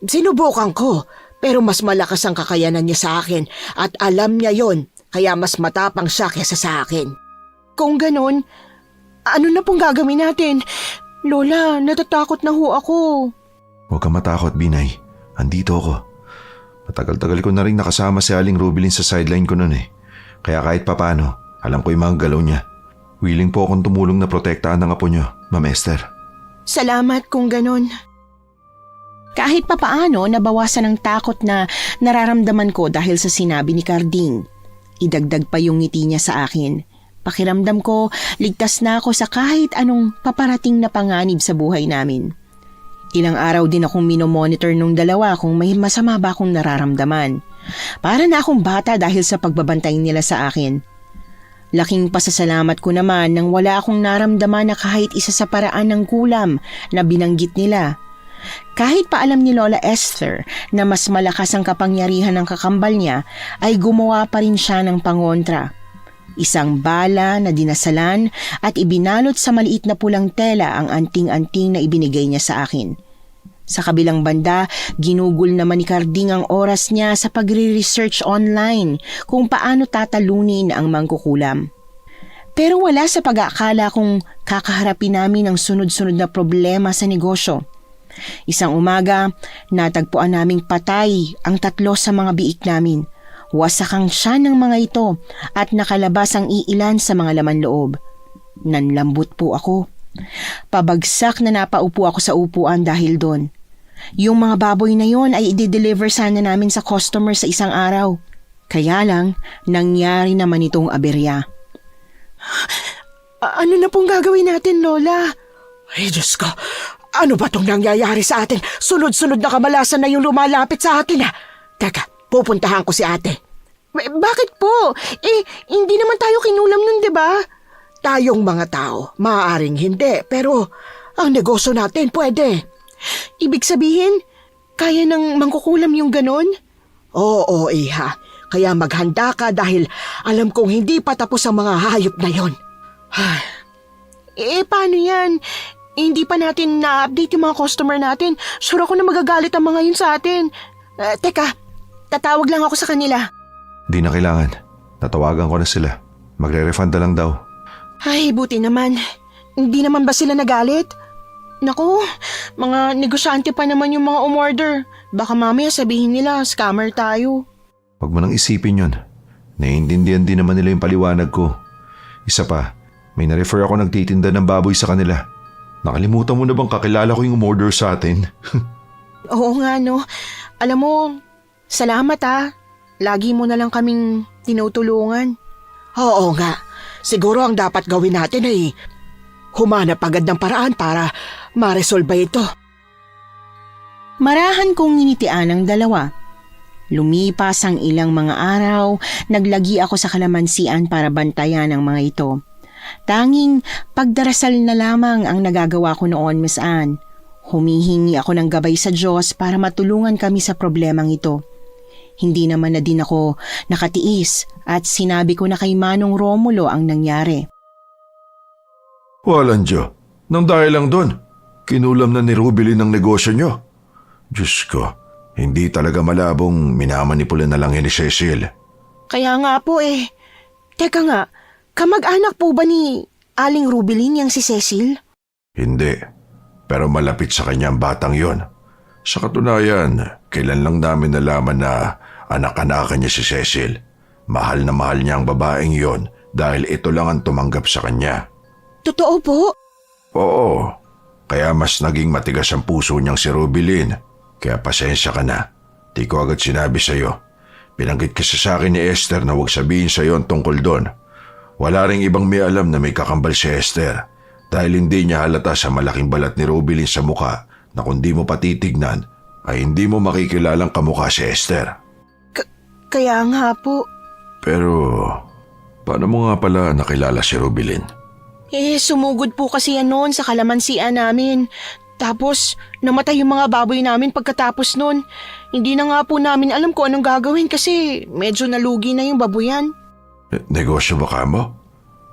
Sinubukan ko, pero mas malakas ang kakayanan niya sa akin at alam niya yon, kaya mas matapang siya kesa sa akin. Kung ganon, ano na pong gagawin natin? Lola, natatakot na ho ako. Huwag kang matakot, Binay. Andito ako. Matagal-tagal ko na rin nakasama si Aling Rubilin sa sideline ko noon eh. Kaya kahit papano, alam ko yung mga galaw niya. Willing po akong tumulong na protektahan ng apo niyo, Ma'am Esther. Salamat kung ganon. Kahit papaano, nabawasan ang takot na nararamdaman ko dahil sa sinabi ni Carding. Idagdag pa yung ngiti niya sa akin. Pakiramdam ko, ligtas na ako sa kahit anong paparating na panganib sa buhay namin. Ilang araw din akong minomonitor nung dalawa kung may masama ba akong nararamdaman. Para na akong bata dahil sa pagbabantay nila sa akin. Laking pasasalamat ko naman nang wala akong naramdaman na kahit isa sa paraan ng kulam na binanggit nila. Kahit pa alam ni Lola Esther na mas malakas ang kapangyarihan ng kakambal niya, ay gumawa pa rin siya ng pangontra. Isang bala na dinasalan at ibinalot sa maliit na pulang tela ang anting-anting na ibinigay niya sa akin. Sa kabilang banda, ginugol naman ni Carding ang oras niya sa pagre-research online kung paano tatalunin ang mangkukulam. Pero wala sa pag-aakala kung kakaharapin namin ang sunod-sunod na problema sa negosyo. Isang umaga, natagpuan naming patay ang 3 sa mga biik namin. Wasak ang tiyan ng mga ito at nakalabas ang iilan sa mga laman loob. Nanlambot po ako. Pabagsak na napaupo ako sa upuan dahil doon. Yung mga baboy na yon ay i-deliver sana namin sa customer sa isang araw. Kaya lang, nangyari naman itong aberya. Ano na pong gagawin natin, Lola? Ay, Diyos ko. Ano ba itong nangyayari sa atin? Sunod-sunod na kamalasan na yung lumalapit sa atin, ha? Teka, pupuntahan ko si ate. Bakit po? Hindi naman tayo kinulam nun, di ba? Tayong mga tao, maaaring hindi, pero ang negosyo natin pwede. Ibig sabihin, kaya nang mangkukulam yung ganon? Oo, iha. Kaya maghanda ka dahil alam kong hindi pa tapos ang mga hayop na yon. Paano yan? Hindi pa natin na-update yung mga customer natin. Sure ako na magagalit ang mga yun sa atin. Teka, tatawag lang ako sa kanila. Di na kailangan. Natawagan ko na sila. Magre-refund na lang daw. Ay, buti naman. Hindi naman ba sila nagalit? Naku, mga negosyante pa naman yung mga umorder. Baka mamaya sabihin nila, scammer tayo. Huwag mo nang isipin yun. Naiintindihan din naman nila yung paliwanag ko. Isa pa, may na-refer ako nagtitinda ng baboy sa kanila. Nakalimutan mo na bang kakilala ko yung umorder sa atin? Oo nga no. Alam mo, salamat ah. Lagi mo na lang kaming tinutulungan. Oo nga. Siguro ang dapat gawin natin ay humanap agad ng paraan para maresolba ito. Marahan kong nginitian ang dalawa. Lumipas ang ilang mga araw, naglagi ako sa kalamansian para bantayan ang mga ito. Tanging pagdarasal na lamang ang nagagawa ko noon, Miss Anne. Humihingi ako ng gabay sa Diyos para matulungan kami sa problemang ito. Hindi naman na din ako nakatiis at sinabi ko na kay Manong Romulo ang nangyari. Walang Diyo. Nang dahil lang doon, kinulam na ni Rubilin ang negosyo nyo. Diyos ko, hindi talaga malabong minamanipula na lang ni Cecil. Kaya nga po eh. Teka nga, kamag-anak po ba ni Aling Rubilin yang si Cecil? Hindi, pero malapit sa kanya ang batang yon. Sa katunayan, kailan lang namin nalaman na anak-anakan niya si Cecil. Mahal na mahal niya ang babaeng yon dahil ito lang ang tumanggap sa kanya. Totoo po? Oo, kaya mas naging matigas ang puso niyang si Rubilin. Kaya pasensya ka na. Di ko agad sinabi sa'yo. Pinanggit kasi sa akin ni Esther na huwag sabihin sa'yo ang tungkol doon. Wala ring ibang may alam na may kakambal si Esther dahil hindi niya halata sa malaking balat ni Rubilin sa muka na kung di mo patitignan ay hindi mo makikilalang kamukha si Esther. Kaya nga po. Pero paano mo nga pala nakilala si Rubilin? Sumugod po kasi yan noon sa kalamansian namin. Tapos, namatay yung mga baboy namin pagkatapos nun. Hindi na nga po namin alam kung anong gagawin kasi medyo nalugi na yung baboyan. Negosyo ba ka mo?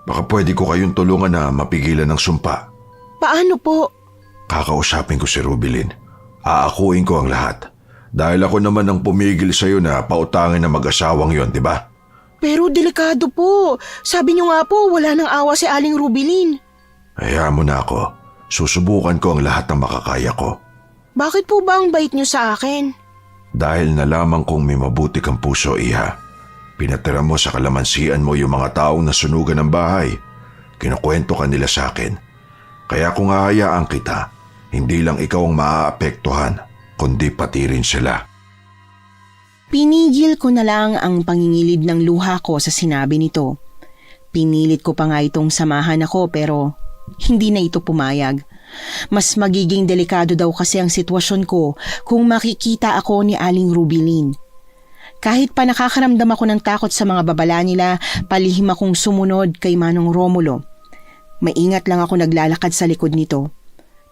Baka pwede ko kayong tulungan na mapigilan ng sumpa. Paano po? Kakausapin ko si Rubilin. Aakuin ko ang lahat. Dahil ako naman ang pumigil sa'yo na pautangin na mag-asawang yon, di ba? Pero delikado po. Sabi niyo nga po, wala nang awa si Aling Rubilin. Hayaan mo na ako. Susubukan ko ang lahat ng makakaya ko. Bakit po ba ang bait niyo sa akin? Dahil nalaman kong may mabuti kang puso, Iha. Pinatira mo sa kalamansian mo yung mga taong nasunugan ng bahay. Kinukwento ka nila sa akin. Kaya kung hahayaan kita, hindi lang ikaw ang maaapektuhan, kundi pati rin sila. Pinigil ko na lang ang pangingilid ng luha ko sa sinabi nito. Pinilit ko pa nga itong samahan ako pero hindi na ito pumayag. Mas magiging delikado daw kasi ang sitwasyon ko kung makikita ako ni Aling Rubilin. Kahit pa nakakaramdam ako ng takot sa mga babala nila, palihim akong sumunod kay Manong Romulo. Maingat lang ako naglalakad sa likod nito.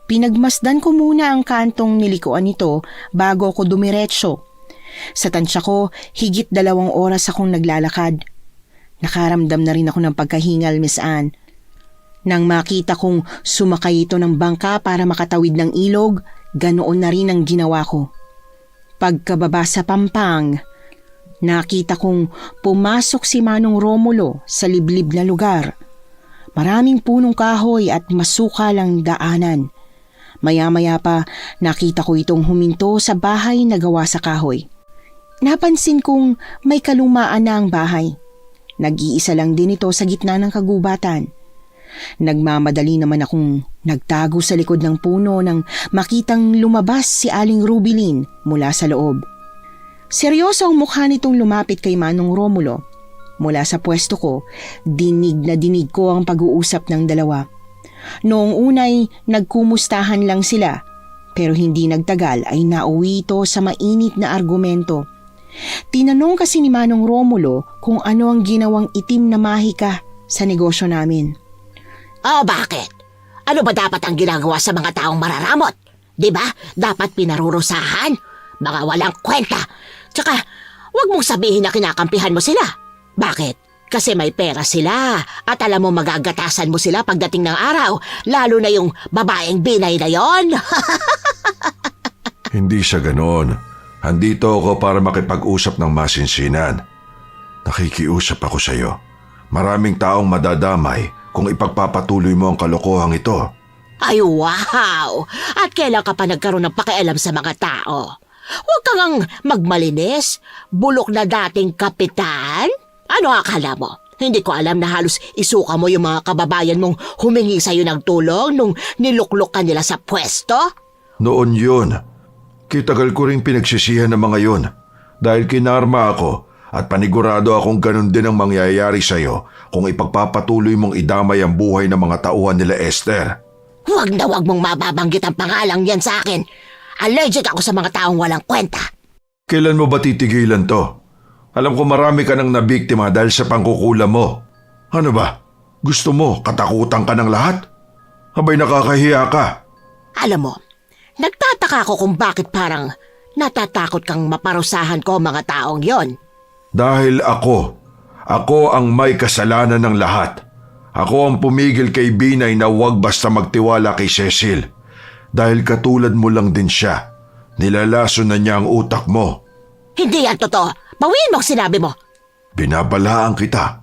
Pinagmasdan ko muna ang kantong nilikuan nito bago ako dumiretso. Sa tansya ko, higit 2 oras akong naglalakad. Nakaramdam na rin ako ng pagkahingal, Miss Anne. Nang makita kong sumakay ito ng bangka para makatawid ng ilog, ganoon na rin ang ginawa ko. Pagkababa sa pampang, nakita kong pumasok si Manong Romulo sa liblib na lugar. Maraming punong kahoy at masukal ang daanan. Maya-maya pa nakita ko itong huminto sa bahay na gawa sa kahoy. Napansin kong may kalumaan na ang bahay. Nag-iisa lang din ito sa gitna ng kagubatan. Nagmamadali naman akong nagtago sa likod ng puno nang makitang lumabas si Aling Rubilin mula sa loob. Seryoso ang mukha nitong lumapit kay Manong Romulo. Mula sa pwesto ko, dinig na dinig ko ang pag-uusap ng dalawa. Noong unay, nagkumustahan lang sila, pero hindi nagtagal ay nauwi ito sa mainit na argumento. Tinanong kasi ni Manong Romulo kung ano ang ginawang itim na mahika sa negosyo namin. Oh, bakit? Ano ba dapat ang ginagawa sa mga taong mararamot? Diba? Dapat pinarurusahan? Mga walang kwenta. Tsaka, wag mong sabihin na kinakampihan mo sila. Bakit? Kasi may pera sila at alam mo magagatasan mo sila pagdating ng araw, lalo na yung babaeng binay na yon. Hindi siya ganoon. Andito ako para makipag-usap ng masinsinan. Nakikiusap ako sa iyo. Maraming taong madadamay kung ipagpapatuloy mo ang kalokohang ito. Ay, wow! At kailan ka pa nagkaroon ng pakialam sa mga tao? Huwag kang ang magmalinis, bulok na dating kapitan. Ano akala mo? Hindi ko alam na halos isuka mo yung mga kababayan mong humingi sa'yo ng tulong nung niluklok ka nila sa pwesto? Noon yun. Kitagal ko rin pinagsisihan ng mga yun. Dahil kinarma ako at panigurado akong ganun din ang mangyayari sa'yo kung ipagpapatuloy mong idamay ang buhay ng mga tauhan nila Esther. Huwag na huwag mong mababanggit ang pangalang yan sa akin. Allergic ako sa mga taong walang kwenta. Kailan mo ba titigilan to? Alam ko marami ka nang nabiktima dahil sa pangkukulam mo. Ano ba? Gusto mo katakutan ka ng lahat? Abay nakakahiya ka. Alam mo, nagtataka ako kung bakit parang natatakot kang maparusahan ko mga taong yon. Dahil ako ang may kasalanan ng lahat. Ako ang pumigil kay Binay na huwag basta magtiwala kay Cecil. Dahil katulad mo lang din siya. Nilalaso na niya ang utak mo. Hindi yan totoo. Bawiin mo ang sinabi mo. Binabalaan kita.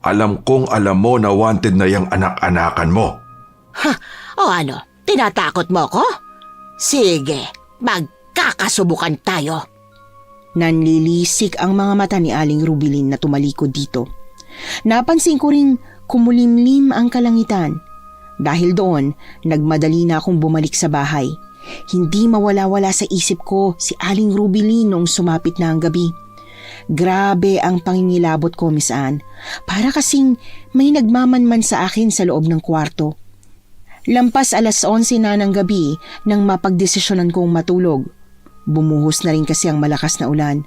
Alam kong alam mo na wanted na yung anak-anakan mo. Ha? O ano? Tinatakot mo ko? Sige, magkakasubukan tayo. Nanlilisik ang mga mata ni Aling Rubilin na tumalikod dito. Napansin ko ring kumulimlim ang kalangitan. Dahil doon, nagmadali na akong bumalik sa bahay. Hindi mawala-wala sa isip ko si Aling Rubilin noong sumapit na ang gabi. Grabe ang pangingilabot ko, Miss Anne. Para kasing may nagmamanman sa akin sa loob ng kwarto. Lampas 11:00 na ng gabi nang mapagdesisyonan kong matulog. Bumuhos na rin kasi ang malakas na ulan.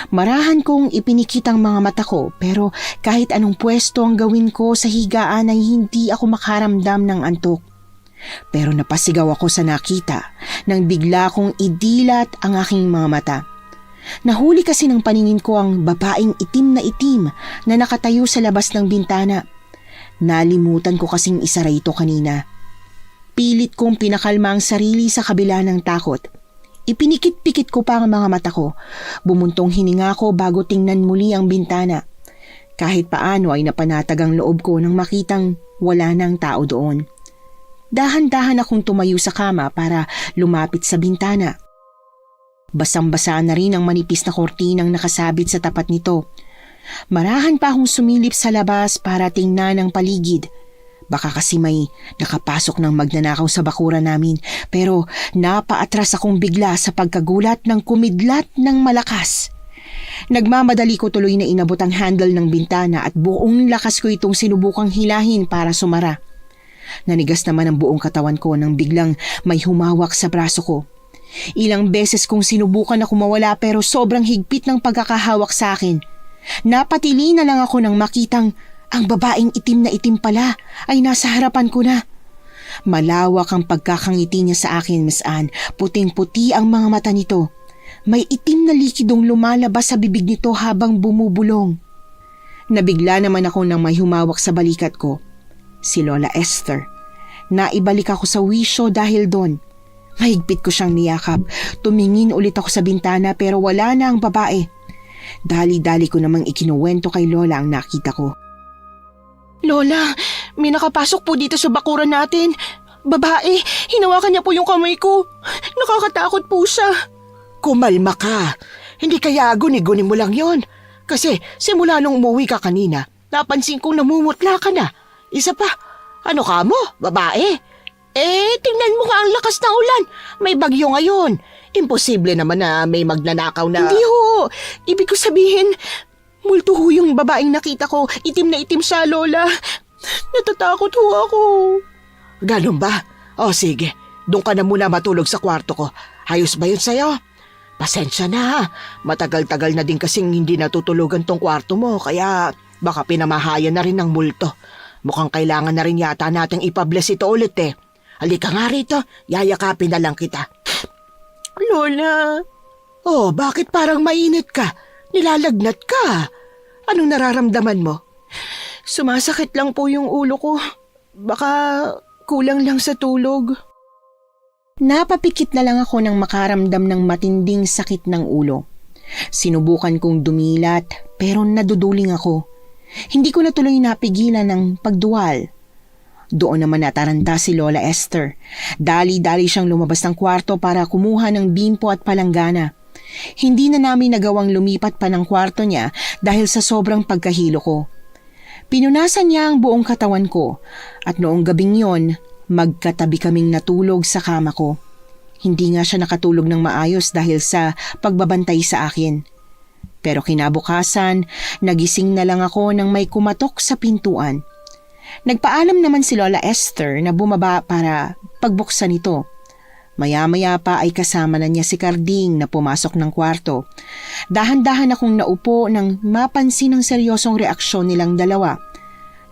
Marahan kong ipinikit ang mga mata ko pero kahit anong pwesto ang gawin ko sa higaan ay hindi ako makaramdam ng antok. Pero napasigaw ako sa nakita nang bigla kong idilat ang aking mga mata. Nahuli kasi ng paningin ko ang babaeng itim na nakatayo sa labas ng bintana. Nalimutan ko kasing isara ito kanina. Pilit kong pinakalma ang sarili sa kabila ng takot. Ipinikit-pikit ko pa ang mga mata ko. Bumuntong hininga ko bago tingnan muli ang bintana. Kahit paano ay napanatag ang loob ko nang makitang wala nang tao doon. Dahan-dahan akong tumayo sa kama para lumapit sa bintana. Basang-basa na rin ang manipis na kortinang nakasabit sa tapat nito. Marahan pa akong sumilip sa labas para tingnan ang paligid. Baka kasi may nakapasok ng magnanakaw sa bakuran namin pero napaatras akong bigla sa pagkagulat ng kumidlat ng malakas. Nagmamadali ko tuloy na inabot ang handle ng bintana at buong lakas ko itong sinubukang hilahin para sumara. Nanigas naman ang buong katawan ko nang biglang may humawak sa braso ko. Ilang beses kong sinubukan na kumawala pero sobrang higpit ng pagkakahawak sa akin. Napatili na lang ako nang makitang ang babaeng itim na itim pala ay nasa harapan ko na. Malawak ang pagkakangiti niya sa akin, Miss Anne. Puting-puti ang mga mata nito. May itim na likidong lumalabas sa bibig nito habang bumubulong. Nabigla naman ako nang may humawak sa balikat ko. Si Lola Esther. Naibalik ako sa wisyo dahil doon. Mahigpit ko siyang niyakap. Tumingin ulit ako sa bintana pero wala na ang babae. Dali-dali ko namang ikinuwento kay Lola ang nakita ko. Lola, may nakapasok po dito sa bakuran natin. Babae, hinawakan niya po yung kamay ko. Nakakatakot po siya. Kumalma ka. Hindi kaya guni-guni mo lang yon. Kasi simula nung umuwi ka kanina, napansin kong namumutla ka na. Isa pa, ano ka mo, babae? Tingnan mo nga ang lakas ng ulan. May bagyo ngayon. Imposible naman na may magnanakaw na... Hindi ho. Ibig ko sabihin, multo ho yung babaeng nakita ko. Itim na itim siya, Lola. Natatakot ho ako. Ganun ba? O sige, doon ka na muna matulog sa kwarto ko. Ayos ba yun sa'yo? Pasensya na ha. Matagal-tagal na din kasing hindi natutulugan tong kwarto mo, kaya baka pinamahayan na rin ng multo. Mukhang kailangan na rin yata nating ipabless ito ulit eh. Halika nga rito, yayakapin na lang kita. Lola. Oh, bakit parang mainit ka? Nilalagnat ka. Anong nararamdaman mo? Sumasakit lang po yung ulo ko. Baka kulang lang sa tulog. Napapikit na lang ako nang makaramdam ng matinding sakit ng ulo. Sinubukan kong dumilat pero naduduling ako. Hindi ko na tuloy napigilan ng pagduwal. Doon naman nataranta si Lola Esther. Dali-dali siyang lumabas ng kwarto para kumuha ng bimpo at palanggana. Hindi na namin nagawang lumipat pa ng kwarto niya dahil sa sobrang pagkahilo ko. Pinunasan niya ang buong katawan ko at noong gabing yon, magkatabi kaming natulog sa kama ko. Hindi nga siya nakatulog ng maayos dahil sa pagbabantay sa akin. Pero kinabukasan, nagising na lang ako nang may kumatok sa pintuan. Nagpaalam naman si Lola Esther na bumaba para pagbuksan ito. Maya-maya pa ay kasama na niya si Carding na pumasok ng kwarto. Dahan-dahan akong naupo nang mapansin ang seryosong reaksyon nilang dalawa.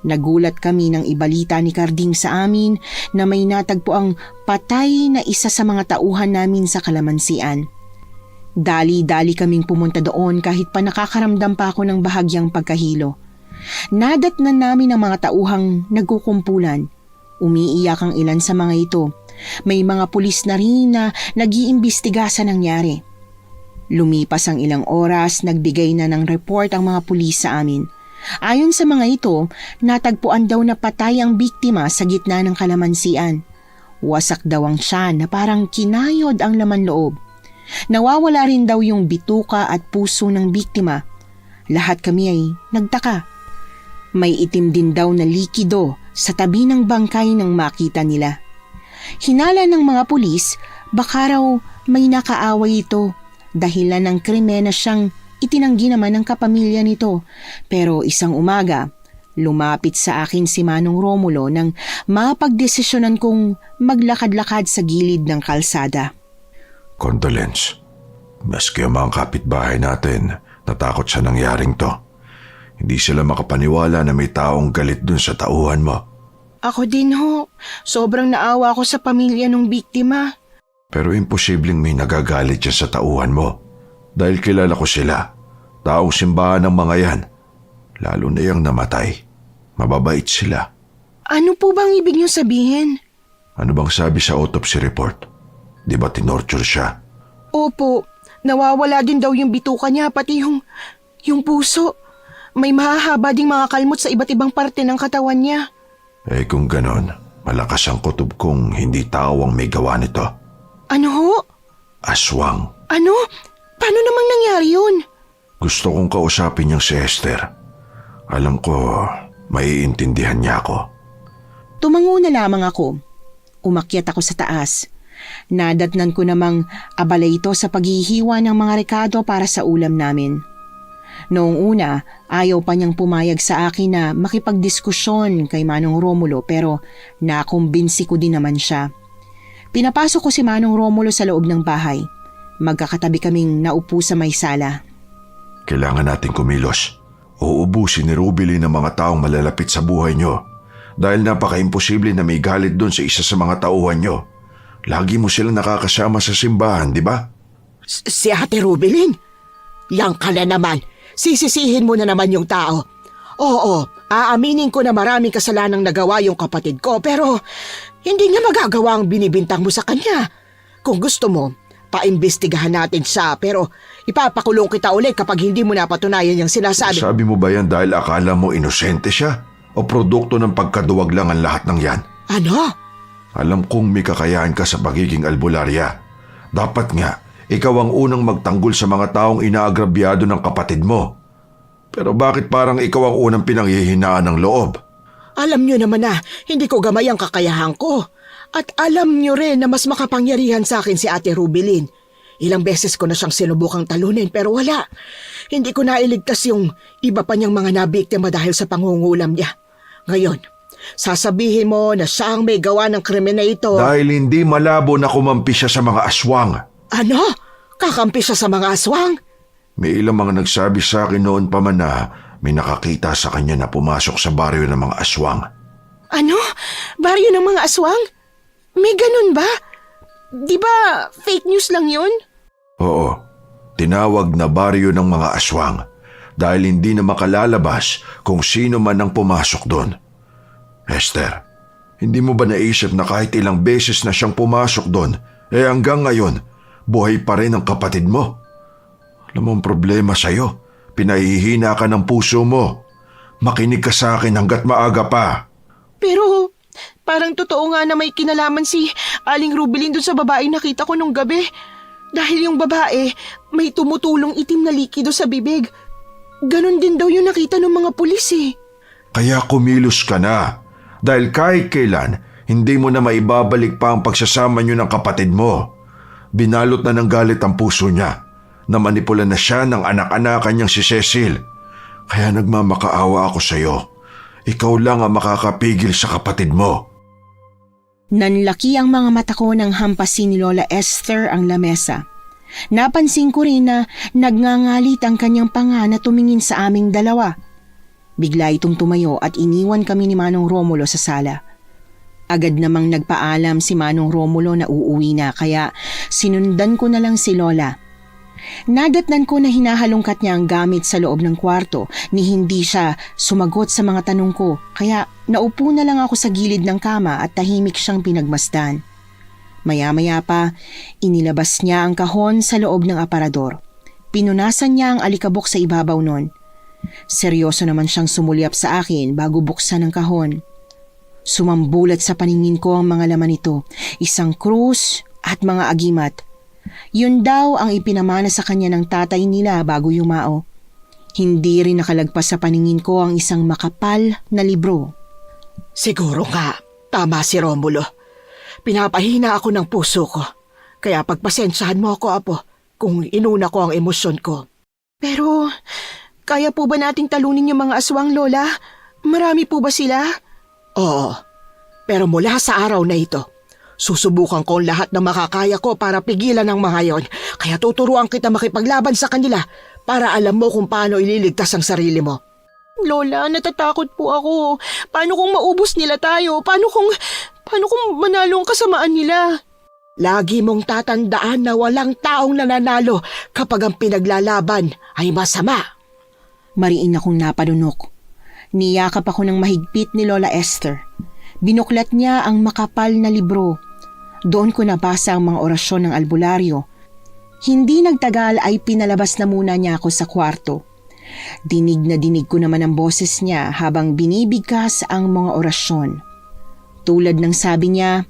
Nagulat kami nang ibalita ni Carding sa amin na may natagpo ang patay na isa sa mga tauhan namin sa kalamansian. Dali-dali kaming pumunta doon kahit pa nakakaramdam pa ako ng bahagyang pagkahilo. Nadatnan namin ang mga tauhang nagkukumpulan. Umiiyak ang ilan sa mga ito. May mga pulis na rin na nag-iimbestiga sa nangyari. Lumipas ang ilang oras, nagbigay na ng report ang mga pulis sa amin. Ayon sa mga ito, natagpuan daw na patay ang biktima sa gitna ng kalamansian. Wasak daw ang tiyan na parang kinayod ang laman loob. Nawawala rin daw yung bituka at puso ng biktima. Lahat kami ay nagtaka. May itim din daw na likido sa tabi ng bangkay nang makita nila. Hinala ng mga pulis, baka raw may nakaaway ito dahilan ng krimen na siyang itinanggi naman ng kapamilya nito. Pero isang umaga, lumapit sa akin si Manong Romulo nang mapagdesisyonan kong maglakad-lakad sa gilid ng kalsada. Condolence. Maski ang mga kapitbahay natin, natakot sa nangyaring to. Hindi sila makapaniwala na may taong galit dun sa tauhan mo. Ako din ho. Sobrang naawa ko sa pamilya ng biktima. Pero imposibleng may nagagalit dyan sa tauhan mo. Dahil kilala ko sila. Taong simbahan ng mga yan. Lalo na yung namatay. Mababait sila. Ano po bang ibig niyong sabihin? Ano bang sabi sa autopsy report? Di ba tinorture siya? Opo, nawawala din daw yung bituka niya pati yung puso. May mahahaba ding mga kalmot sa iba't ibang parte ng katawan niya. Eh kung ganon, malakas ang kutob kong hindi tao ang may gawa nito. Ano ho? Aswang. Ano? Paano namang nangyari yun? Gusto kong kausapin niyang si Esther. Alam ko, maiintindihan niya ako. Tumango na lamang ako. Umakyat ako sa taas. Nadatnan ko namang abala ito sa paghihiwa ng mga rekado para sa ulam namin. Noong una, ayaw pa niyang pumayag sa akin na makipagdiskusyon kay Manong Romulo pero nakumbinsi ko din naman siya. Pinapasok ko si Manong Romulo sa loob ng bahay. Magkakatabi kaming naupo sa may sala. Kailangan natin kumilos. Uubusin ni Rubili ng mga taong malalapit sa buhay niyo. Dahil napaka-imposible na may galit doon sa isa sa mga tauhan niyo. Lagi mo silang nakakasama sa simbahan, di ba? Si Ate Rubilin? Yang ka na naman. Sisisihin mo na naman yung tao. Oo, aaminin ko na maraming kasalanang nagawa yung kapatid ko pero hindi niya magagawa ang binibintang mo sa kanya. Kung gusto mo, paimbestigahan natin siya pero ipapakulong kita ulit kapag hindi mo napatunayan yung sinasabi. Sabi mo ba yan dahil akala mo inosente siya? O produkto ng pagkaduwag lang ang lahat ng yan? Ano? Alam kong may kakayahan ka sa pagiging albularya. Dapat nga, ikaw ang unang magtanggol sa mga taong inaagrabyado ng kapatid mo. Pero bakit parang ikaw ang unang pinanghihinaan ng loob? Alam nyo naman na hindi ko gamay ang kakayahan ko. At alam nyo rin na mas makapangyarihan sa akin si Ate Rubilin. Ilang beses ko na siyang sinubukang talunin pero wala. Hindi ko nailigtas yung iba pa niyang mga nabiktima dahil sa pangungulam niya. Ngayon, sasabihin mo na siya ang may gawa ng krimen na ito. Dahil hindi malabo na kumampi siya sa mga aswang. Ano? Kakampi siya sa mga aswang? May ilang mga nagsabi sa akin noon pa man na may nakakita sa kanya na pumasok sa baryo ng mga aswang. Ano? Baryo ng mga aswang? May ganun ba? Di ba fake news lang yun? Oo, tinawag na baryo ng mga aswang dahil hindi na makalalabas kung sino man ang pumasok doon. Esther, hindi mo ba naisip na kahit ilang beses na siyang pumasok doon, hanggang ngayon, buhay pa rin ang kapatid mo? Alam mo ang problema sa'yo, pinahihina ka ng puso mo. Makinig ka sa akin hanggat maaga pa. Pero parang totoo nga na may kinalaman si Aling Rubilin dun sa babaeng nakita ko nung gabi. Dahil yung babae may tumutulong itim na likido sa bibig. Ganon din daw yung nakita ng mga pulis eh. Kaya kumilos ka na. Dahil kahit kailan, hindi mo na maibabalik pa ang pagsasama niyo ng kapatid mo. Binalot na ng galit ang puso niya. Namanipula na siya ng anak-anakan niyang si Cecil. Kaya nagmamakaawa ako sa iyo. Ikaw lang ang makakapigil sa kapatid mo. Nanlaki ang mga mata ko nang hampasin ni Lola Esther ang lamesa. Napansin ko rin na nagngangalit ang kanyang panga na tumingin sa aming dalawa. Bigla itong tumayo at iniwan kami ni Manong Romulo sa sala. Agad namang nagpaalam si Manong Romulo na uuwi na kaya sinundan ko na lang si Lola. Nadatnan ko na hinahalongkat niya ang gamit sa loob ng kwarto ni hindi siya sumagot sa mga tanong ko kaya naupo na lang ako sa gilid ng kama at tahimik siyang pinagmasdan. Maya-maya pa, inilabas niya ang kahon sa loob ng aparador. Pinunasan niya ang alikabok sa ibabaw nun. Seryoso naman siyang sumulyap sa akin bago buksan ang kahon. Sumambulat sa paningin ko ang mga laman nito, isang krus at mga agimat. Yun daw ang ipinamana sa kanya ng tatay nila bago yumao. Hindi rin nakalagpas sa paningin ko ang isang makapal na libro. Siguro nga, tama si Romulo. Pinapahina ako ng puso ko. Kaya pagpasensyahan mo ako, Apo, kung inuna ko ang emosyon ko. Pero, kaya po ba nating talunin yung mga aswang, Lola? Marami po ba sila? Oo, pero mula sa araw na ito, susubukan ko ang lahat ng makakaya ko para pigilan ang mga yon. Kaya tuturuan kita makipaglaban sa kanila para alam mo kung paano ililigtas ang sarili mo. Lola, natatakot po ako. Paano kung maubos nila tayo? Paano kung manalo ang kasamaan nila? Lagi mong tatandaan na walang taong nananalo kapag ang pinaglalaban ay masama. Mariin akong napadunok. Niyakap ako ng mahigpit ni Lola Esther. Binuklat niya ang makapal na libro. Doon ko nabasa ang mga orasyon ng albularyo. Hindi nagtagal ay pinalabas na muna niya ako sa kwarto. Dinig na dinig ko naman ang boses niya habang binibigkas ang mga orasyon. Tulad ng sabi niya,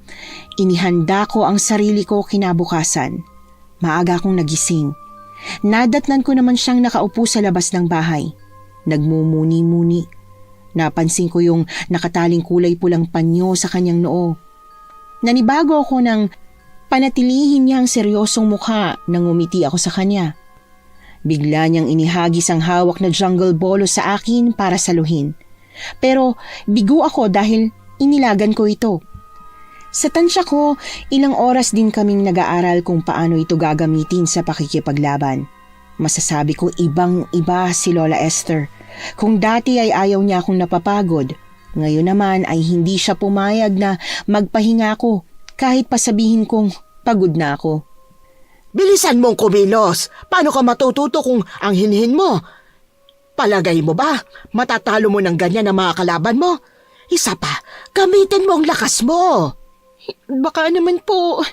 inihanda ko ang sarili ko kinabukasan. Maaga akong nagising. Nadatnan ko naman siyang nakaupo sa labas ng bahay. Nagmumuni-muni. Napansin ko yung nakataling kulay pulang panyo sa kanyang noo. Nanibago ako nang panatilihin niya ang seryosong mukha nang umiti ako sa kanya. Bigla niyang inihagis ang hawak na jungle bolo sa akin para saluhin. Pero bigo ako dahil inilagan ko ito. Sa tansya ko, ilang oras din kaming nag-aaral kung paano ito gagamitin sa pakikipaglaban. Masasabi ko ibang-iba si Lola Esther. Kung dati ay ayaw niya akong napapagod, ngayon naman ay hindi siya pumayag na magpahinga ako kahit pasabihin kong pagod na ako. Bilisan mong kumilos. Paano ka matututo kung ang hinhin mo? Palagay mo ba, matatalo mo ng ganyan ang mga kalaban mo? Isa pa, gamitin mo ang lakas mo. Baka naman po,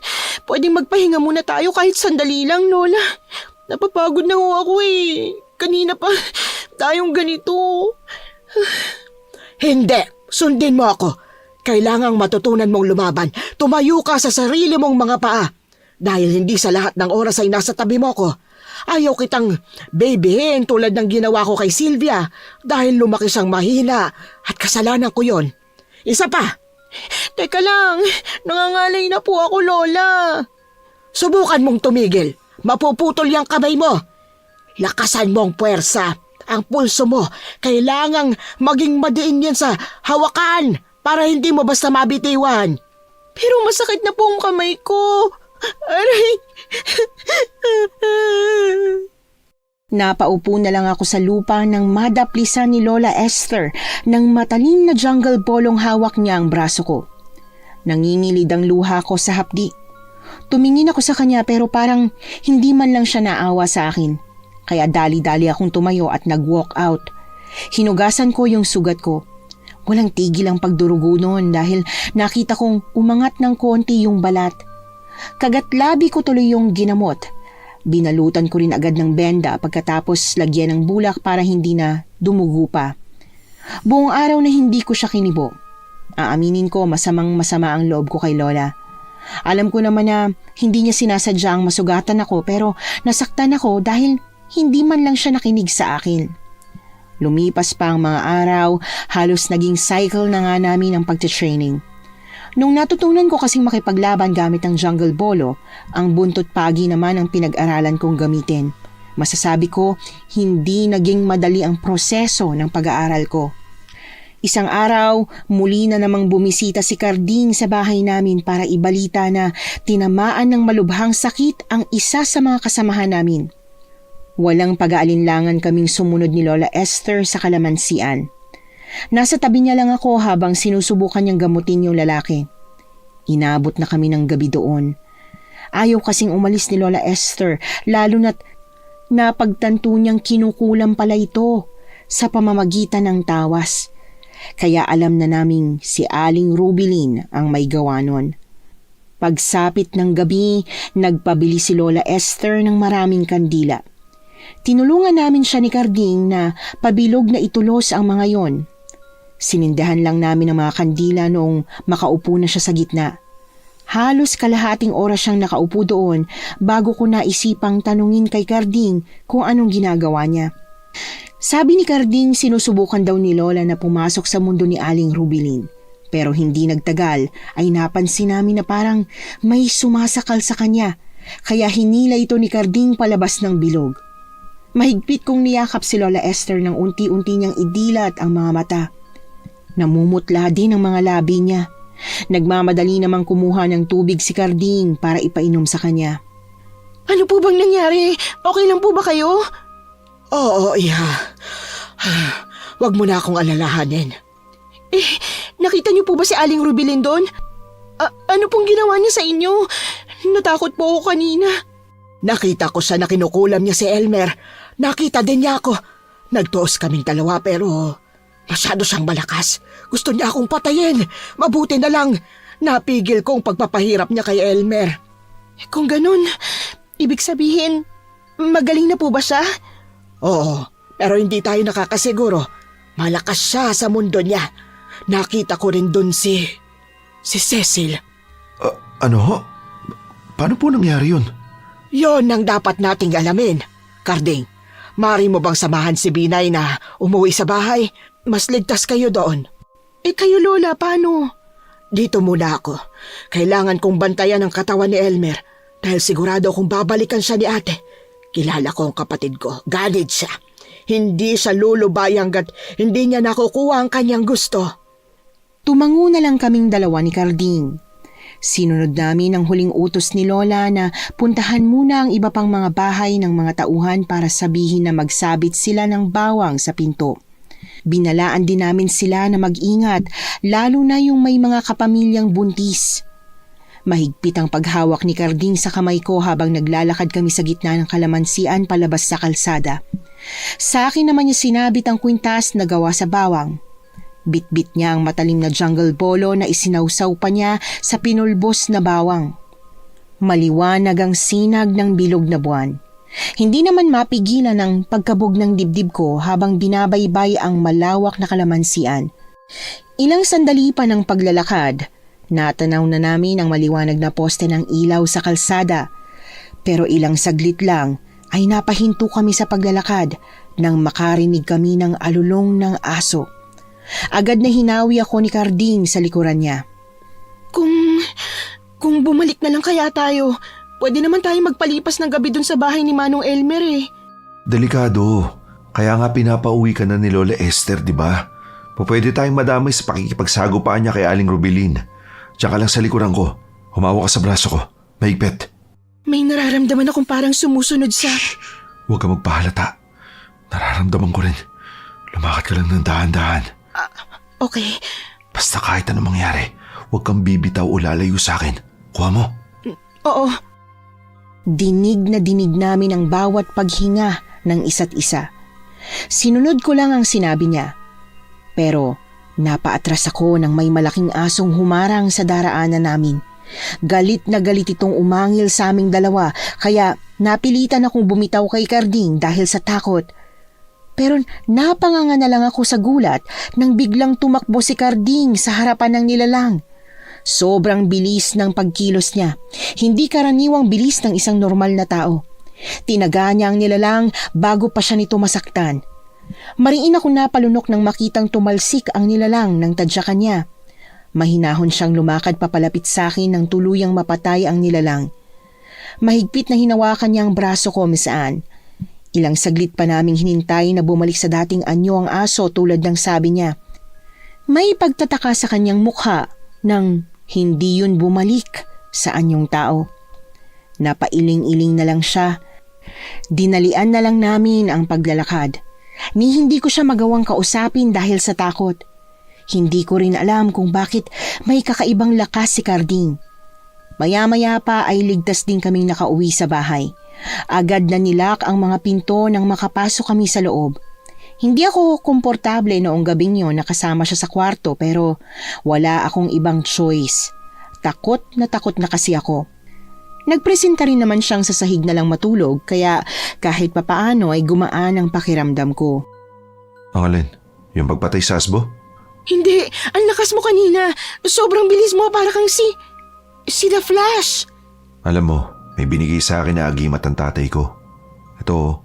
pwedeng magpahinga muna tayo kahit sandali lang, Lola. Napapagod na ako eh. Kanina pa tayong ganito. Hindi, sundin mo ako. Kailangang matutunan mong lumaban. Tumayo ka sa sarili mong mga paa. Dahil hindi sa lahat ng oras ay nasa tabi mo ko. Ayaw kitang babyhin tulad ng ginawa ko kay Sylvia dahil lumaki siyang mahina at kasalanan ko yon. Isa pa, Teka lang, nangangalay na po ako, Lola. subukan mong tumigil. Mapuputol yung kamay mo. Lakasan mo ang puwersa. Ang pulso mo, kailangang maging madiin yan sa hawakan para hindi mo basta mabitiwan. Pero masakit na po ang kamay ko. Aray. Napaupo na lang ako sa lupa nang madaplisan ni Lola Esther ng matalim na jungle bolong hawak niya ang braso ko. Nangingilid ang luha ko sa hapdi. Tumingin ako sa kanya pero parang hindi man lang siya naawa sa akin. Kaya dali-dali akong tumayo at nag-walk out. Hinugasan ko yung sugat ko. Walang tigil ang pagdurugo noon dahil nakita kong umangat ng konti yung balat. Kagatlabi ko tuloy yung ginamot. Binalutan ko rin agad ng benda pagkatapos lagyan ng bulak para hindi na dumugo pa. Buong araw na hindi ko siya kinibo. Aaminin ko masamang-masama ang loob ko kay Lola. Alam ko naman na hindi niya sinasadya ang masugatan ako pero nasaktan ako dahil hindi man lang siya nakinig sa akin. Lumipas pa ang mga araw, halos naging cycle na nga namin ang pagte-training. Nung natutunan ko kasing makipaglaban gamit ang jungle bolo, ang buntot pagi naman ang pinag-aralan kong gamitin. Masasabi ko, hindi naging madali ang proseso ng pag-aaral ko. Isang araw, muli na namang bumisita si Carding sa bahay namin para ibalita na tinamaan ng malubhang sakit ang isa sa mga kasamahan namin. Walang pag-aalinlangan kaming sumunod ni Lola Esther sa kalamansian. Nasa tabi niya lang ako habang sinusubukan niyang gamutin yung lalaki. Inabot na kami ng gabi doon. Ayaw kasing umalis ni Lola Esther, lalo na't napagtanto niyang kinukulam pala ito sa pamamagitan ng tawas. Kaya alam na naming si Aling Rubilin ang may gawa nun. Pagsapit ng gabi, nagpabili si Lola Esther ng maraming kandila. Tinulungan namin siya ni Carding na pabilog na itulos ang mga yon. Sinindahan lang namin ang mga kandila noong makaupo na siya sa gitna. Halos kalahating oras siyang nakaupo doon bago ko naisipang tanungin kay Carding kung anong ginagawa niya. Sabi ni Carding sinusubukan daw ni Lola na pumasok sa mundo ni Aling Rubilin. Pero hindi nagtagal ay napansin namin na parang may sumasakal sa kanya kaya hinila ito ni Carding palabas ng bilog. Mahigpit kong niyakap si Lola Esther nang unti-unti niyang idilat ang mga mata. Namumutla din ang mga labi niya. Nagmamadali namang kumuha ng tubig si Carding para ipainom sa kanya. Ano po bang nangyari? Okay lang po ba kayo? Oo, Iha. Huwag mo na akong alalahanin. Nakita niyo po ba si Aling Rubilin doon? Ano pong ginawa niya sa inyo? Natakot po ako kanina. Nakita ko siya na kinukulam niya si Elmer. Nakita din niya ako. Nagtuos kaming dalawa pero masyado siyang malakas. Gusto niya akong patayin. Mabuti na lang. Napigil ko ang pagpapahirap niya kay Elmer. Kung ganun, ibig sabihin, magaling na po ba siya? Oo, pero hindi tayo nakakasiguro. Malakas siya sa mundo niya. Nakita ko rin dun si Cecil. Ano ho? Paano po nangyari yun? Yon ang dapat nating alamin. Carding, maaari mo bang samahan si Binay na umuwi sa bahay? Mas ligtas kayo doon. Kayo Lola, paano? Dito muna ako. Kailangan kong bantayan ang katawan ni Elmer dahil sigurado kung babalikan siya ni ate. Kilala ko ang kapatid ko. Ganid siya. Hindi siya lulubay hanggat hindi niya nakukuha ang kanyang gusto. Tumango na lang kaming dalawa ni Carding. Sinunod namin ang huling utos ni Lola na puntahan muna ang iba pang mga bahay ng mga tauhan para sabihin na magsabit sila ng bawang sa pinto. Binalaan din namin sila na mag-ingat, lalo na yung may mga kapamilyang buntis. Mahigpit ang paghawak ni Carding sa kamay ko habang naglalakad kami sa gitna ng kalamansian palabas sa kalsada. Sa akin naman niya sinabit ang kwintas na gawa sa bawang. Bit-bit niya ang matalim na jungle bolo na isinawsaw pa niya sa pinulbos na bawang. Maliwanag ang sinag ng bilog na buwan. Hindi naman mapigilan ang pagkabog ng dibdib ko habang binabaybay ang malawak na kalamansian. Ilang sandali pa ng paglalakad, Natanaw na namin ang maliwanag na poste ng ilaw sa kalsada. Pero ilang saglit lang ay napahinto kami sa paglalakad nang makarinig kami ng alulong ng aso. Agad na hinawi ako ni Carding sa likuran niya. Kung bumalik na lang kaya tayo, pwede naman tayo magpalipas ng gabi dun sa bahay ni Manong Elmer eh. Delikado. Kaya nga pinapauwi ka na ni Lola Esther, di ba? Pwede tayong madamay sa pakikipagsagupaan niya kay Aling Rubilin. Diyan ka lang sa likuran ko. Humawa ka sa braso ko. Mahigpit. May nararamdaman akong parang sumusunod sa... Shh! Huwag ka magpahalata. Nararamdaman ko rin. Lumakad ka lang ng dahan-dahan. Okay. Basta kahit anong mangyari, huwag kang bibitaw o lalayo sa akin. Kuha mo. Oo. Dinig na dinig namin ang bawat paghinga ng isa't isa. Sinunod ko lang ang sinabi niya. Pero napaatras ako nang may malaking asong humarang sa daraanan namin. Galit na galit itong umangil sa aming dalawa kaya napilitan akong bumitaw kay Carding dahil sa takot. Pero napanganga na lang ako sa gulat nang biglang tumakbo si Carding sa harapan ng nilalang. Sobrang bilis ng pagkilos niya. Hindi karaniwang bilis ng isang normal na tao. Tinaga niya ang nilalang bago pa siya nito masaktan. Mariin ako napalunok nang makitang tumalsik ang nilalang ng tadyakan niya. Mahinahon siyang lumakad papalapit sa akin nang tuluyang mapatay ang nilalang. Mahigpit na hinawakan niya ang braso ko, Miss Anne. Ilang saglit pa naming hinintay na bumalik sa dating anyo ang aso tulad ng sabi niya. May pagtataka sa kanyang mukha nang hindi yun bumalik sa anyong tao. Napailing-iling na lang siya. Dinalian na lang namin ang paglalakad. Ni hindi ko siya magawang kausapin dahil sa takot. Hindi ko rin alam kung bakit may kakaibang lakas si Carding. Maya-maya pa ay ligtas din kaming nakauwi sa bahay. Agad na nilak ang mga pinto nang makapasok kami sa loob. Hindi ako komportable noong gabing yon na kasama siya sa kwarto pero wala akong ibang choice. Takot na kasi ako. Nagpresenta rin naman siyang sa sahig na lang matulog kaya kahit papaano ay gumaan ang pakiramdam ko. Ang alin? Yung pagpatay sa asbo? Hindi, ang lakas mo kanina. Sobrang bilis mo para kang si The Flash. Alam mo, may binigay sa akin na agimat ang tatay ko. Ito.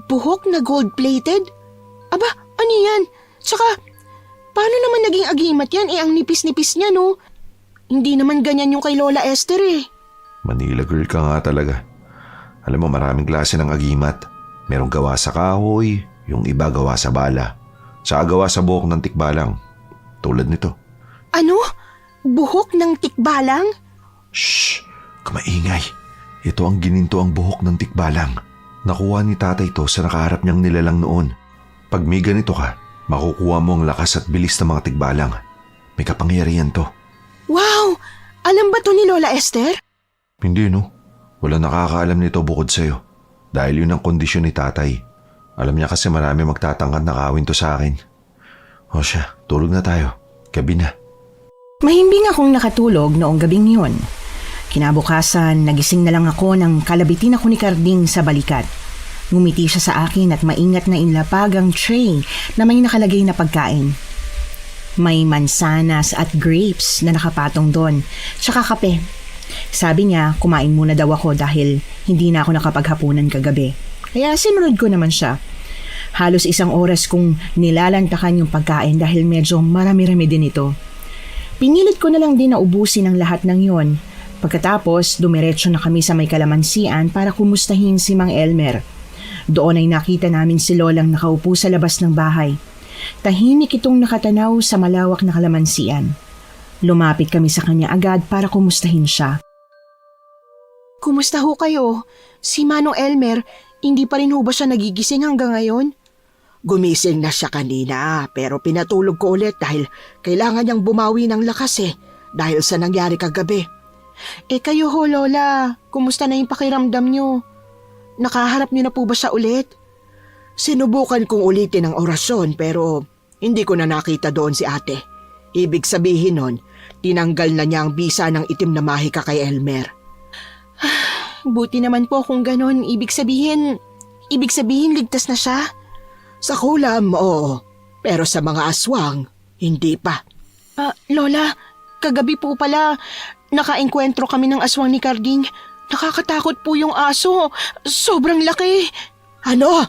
Buhok na gold-plated? Aba, ano yan? Tsaka, paano naman naging agimat yan? Ang nipis-nipis niya, no? Hindi naman ganyan yung kay Lola Esther eh. Manila girl ka nga talaga. Alam mo, maraming klase ng agimat. Merong gawa sa kahoy, yung iba gawa sa bala. Saka gawa sa buhok ng tikbalang. Tulad nito. Ano? Buhok ng tikbalang? Shh! Kumaingay. Ito ang gininto ang buhok ng tikbalang. Nakuha ni tatay to sa nakaharap niyang nilalang noon. Pag may ganito ka, makukuha mo ang lakas at bilis ng mga tikbalang. May kapangyarihan to. Wow! Alam ba to ni Lola Esther? Hindi no. Wala nakakaalam nito bukod sa'yo. Dahil yun ang kondisyon ni tatay. Alam niya kasi marami magtatangkad na kawin to sa akin. O siya, tulog na tayo. Gabi na. Mahimbing akong nakatulog noong gabing yun. Kinabukasan, nagising na lang ako nang kalabitin ako ni Carding sa balikat. Ngumiti siya sa akin at maingat na inlapag ang tray na may nakalagay na pagkain. May mansanas at grapes na nakapatong doon, tsaka kape. Sabi niya, kumain muna daw ako dahil hindi na ako nakapaghapunan kagabi. Kaya sinunod ko naman siya. Halos 1 oras kong nilalantakan yung pagkain dahil medyo marami-rami din ito. Pinilit ko na lang din na ubusin ang lahat ng yon. Pagkatapos, dumiretso na kami sa may kalamansian para kumustahin si Mang Elmer. Doon ay nakita namin si Lolang nakaupo sa labas ng bahay. Tahimik itong nakatanaw sa malawak na kalamansian. Lumapit kami sa kanya agad para kumustahin siya. Kumusta ho kayo? Si Manong Elmer, hindi pa rin ho ba siya nagigising hanggang ngayon? Gumising na siya kanina pero pinatulog ko ulit dahil kailangan niyang bumawi ng lakas dahil sa nangyari kagabi. Kayo ho, Lola, kumusta na yung pakiramdam niyo? Nakaharap niyo na po ba siya ulit? Sinubukan kong ulitin ang orasyon pero hindi ko na nakita doon si ate. Ibig sabihin nun, tinanggal na niya ang bisa ng itim na mahika kay Elmer. Buti naman po kung ganon, ibig sabihin ligtas na siya? Sa kulam, oo. Pero sa mga aswang, hindi pa. Lola, kagabi po pala, nakaengkwentro kami ng aswang ni Carding. Nakakatakot po yung aso. Sobrang laki. Ano?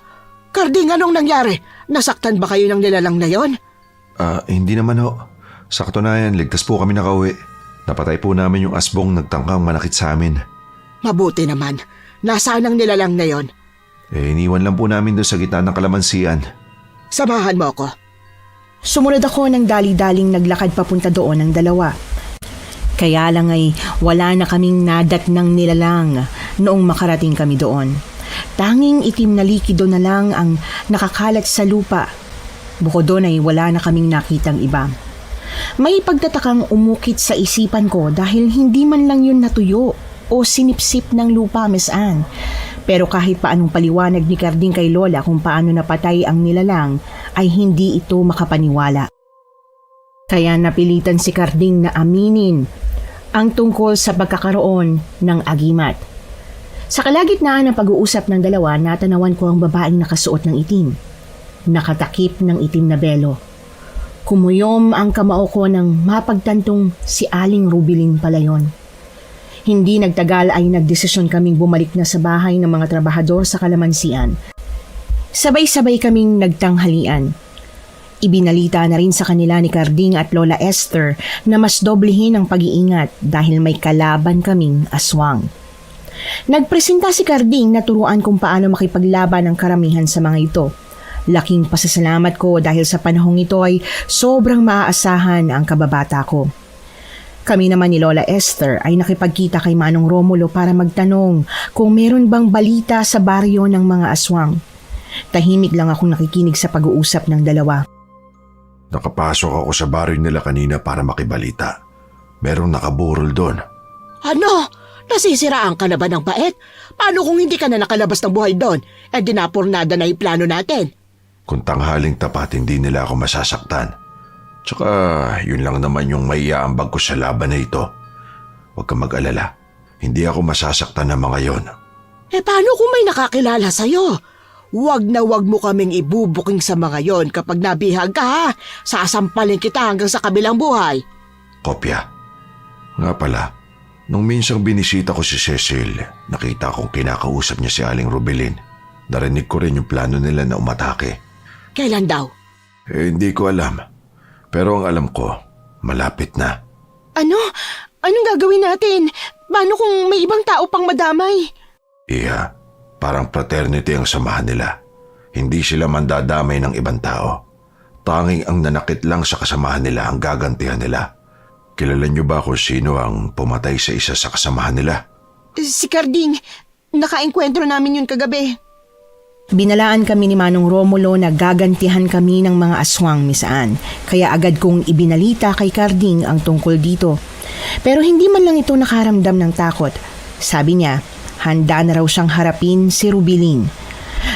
Carding, anong nangyari? Nasaktan ba kayo ng nilalang na yon? Hindi naman ho. Sa katunayan, ligtas po kami nakauwi. Napatay po namin yung asbong nagtangkang manakit sa amin. Mabuti naman. Nasaan ang nilalang na yon? Iniwan lang po namin doon sa gitna ng kalamansian. Samahan mo ako. Sumunod ako ng dali-daling naglakad papunta doon ng dalawa. Kaya lang ay wala na kaming nadatnang nilalang noong makarating kami doon. Tanging itim na likido na lang ang nakakalat sa lupa. Bukod doon ay wala na kaming nakitang iba. May pagtatakang umukit sa isipan ko dahil hindi man lang yun natuyo o sinipsip ng lupa, Miss Anne. Pero kahit paanong paliwanag ni Carding kay Lola kung paano napatay ang nilalang, ay hindi ito makapaniwala. Kaya napilitan si Carding na aminin ang tungkol sa pagkakaroon ng agimat. Sa kalagitnaan ng pag-uusap ng dalawa, natanawan ko ang babaeng nakasuot ng itim. Nakatakip ng itim na belo. Kumuyom ang kamao ko nang mapagtantong si Aling Rubilin pala yon. Hindi nagtagal ay nagdesisyon kaming bumalik na sa bahay ng mga trabahador sa kalamansian. Sabay-sabay kaming nagtanghalian. Ibinalita na rin sa kanila ni Carding at Lola Esther na mas doblehin ang pag-iingat dahil may kalaban kaming aswang. Nagpresenta si Carding na turuan kung paano makipaglaban ang karamihan sa mga ito. Laking pasasalamat ko dahil sa panahong ito ay sobrang maaasahan ang kababata ko. Kami naman ni Lola Esther ay nakipagkita kay Manong Romulo para magtanong kung meron bang balita sa baryo ng mga aswang. Tahimik lang akong nakikinig sa pag-uusap ng dalawa. Nakapasok ako sa baryo nila kanina para makibalita. Merong nakaburol doon. Ano? Nasisiraan ka na ba ng bait? Paano kung hindi ka na nakalabas ng buhay doon? Eh dinapurnada na yung plano natin. Kung tanghaling tapat, hindi nila ako masasaktan. Tsaka yun lang naman yung maiaambag ko sa laban na ito. Huwag kang mag-alala. Hindi ako masasaktan ng mga yon. Eh paano kung may nakakilala sa'yo? Huwag na huwag mo kaming ibubuking sa mga yon kapag nabihag ka ha. Sasampalin kita hanggang sa kabilang buhay. Kopya. Nga pala, nung minsang binisita ko si Cecil, nakita kong kinakausap niya si Aling Rubilin. Narinig ko rin yung plano nila na umatake. Kailan daw? Hindi ko alam. Pero ang alam ko, malapit na. Ano? Anong gagawin natin? Paano kung may ibang tao pang madamay? Iya, parang fraternity ang samahan nila. Hindi sila mandadamay ng ibang tao. Tanging ang nanakit lang sa kasamahan nila ang gagantihan nila. Kilala niyo ba kung sino ang pumatay sa isa sa kasamahan nila? Si Carding, nakaengkwentro namin yun kagabi. Binalaan kami ni Manong Romulo na gagantihan kami ng mga aswang, Miss Anne. Kaya agad kong ibinalita kay Carding ang tungkol dito. Pero hindi man lang ito nakaramdam ng takot. Sabi niya, handa na raw siyang harapin si Rubilin.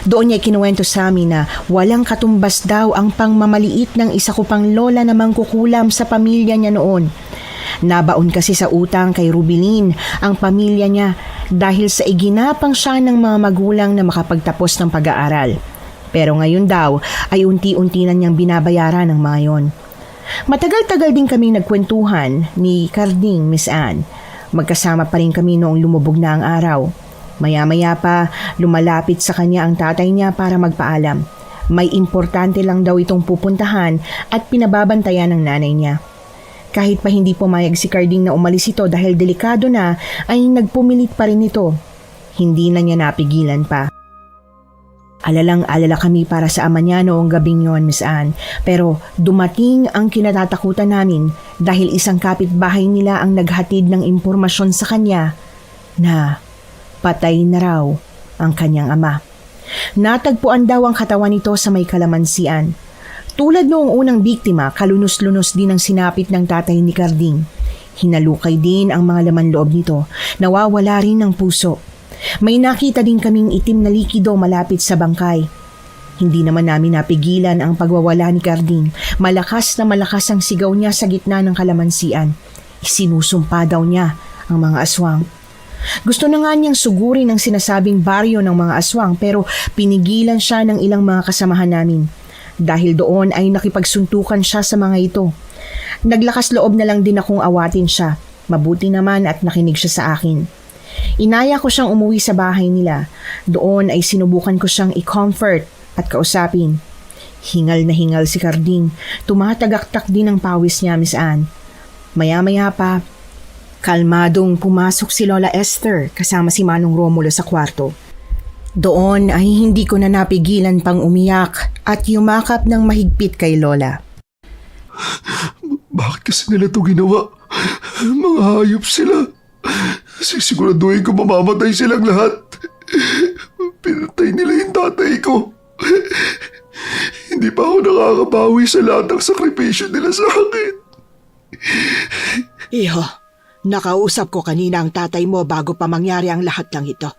Doon niya kinuwento sa amin na walang katumbas daw ang pangmamaliit ng isa ko pang lola na mangkukulam sa pamilya niya noon. Nabaon kasi sa utang kay Rubilin ang pamilya niya dahil sa iginapang siya ng mga magulang na makapagtapos ng pag-aaral. Pero ngayon daw ay unti-unti na niyang binabayaran ng mga yon. Matagal-tagal din kaming nagkwentuhan ni Carding, Miss Anne. Magkasama pa rin kami noong lumubog na ang araw. Maya-maya pa, lumalapit sa kanya ang tatay niya para magpaalam. May importante lang daw itong pupuntahan at pinababantayan ng nanay niya. Kahit pa hindi pumayag si Carding na umalis ito dahil delikado na, ay nagpumilit pa rin ito. Hindi na niya napigilan pa. Alalang-alala kami para sa ama niya noong gabing yon, Miss Anne. Pero dumating ang kinatatakutan namin dahil isang kapitbahay nila ang naghatid ng impormasyon sa kanya na patay na raw ang kanyang ama. Natagpuan daw ang katawan nito sa may kalamansian. Tulad noong unang biktima, kalunos-lunos din ang sinapit ng tatay ni Carding. Hinalukay din ang mga laman loob nito. Nawawala rin ng puso. May nakita din kaming itim na likido malapit sa bangkay. Hindi naman namin napigilan ang pagwawala ni Carding. Malakas na malakas ang sigaw niya sa gitna ng kalamansian. Isinusumpa daw niya ang mga aswang. Gusto na nga niyang sugurin ang sinasabing baryo ng mga aswang pero pinigilan siya ng ilang mga kasamahan namin. Dahil doon ay nakipagsuntukan siya sa mga ito. Naglakas loob na lang din akong awatin siya. Mabuti naman at nakinig siya sa akin. Inaya ko siyang umuwi sa bahay nila. Doon ay sinubukan ko siyang i-comfort at kausapin. Hingal na hingal si Carding. Tumatagaktak din ang pawis niya, Miss Anne. Maya-maya pa, kalmadong pumasok si Lola Esther kasama si Manong Romulo sa kwarto. Doon ay hindi ko na napigilan pang umiyak at yumakap ng mahigpit kay Lola. Bakit kasi nila ito ginawa? Mga hayop sila. Sisiguraduhin ko mamamatay silang lahat. Pinatay nila yung tatay ko. Hindi pa ako nakakabawi sa lahat ng sakripisyo nila sa akin. Iho, nakausap ko kanina ang tatay mo bago pa mangyari ang lahat ng ito.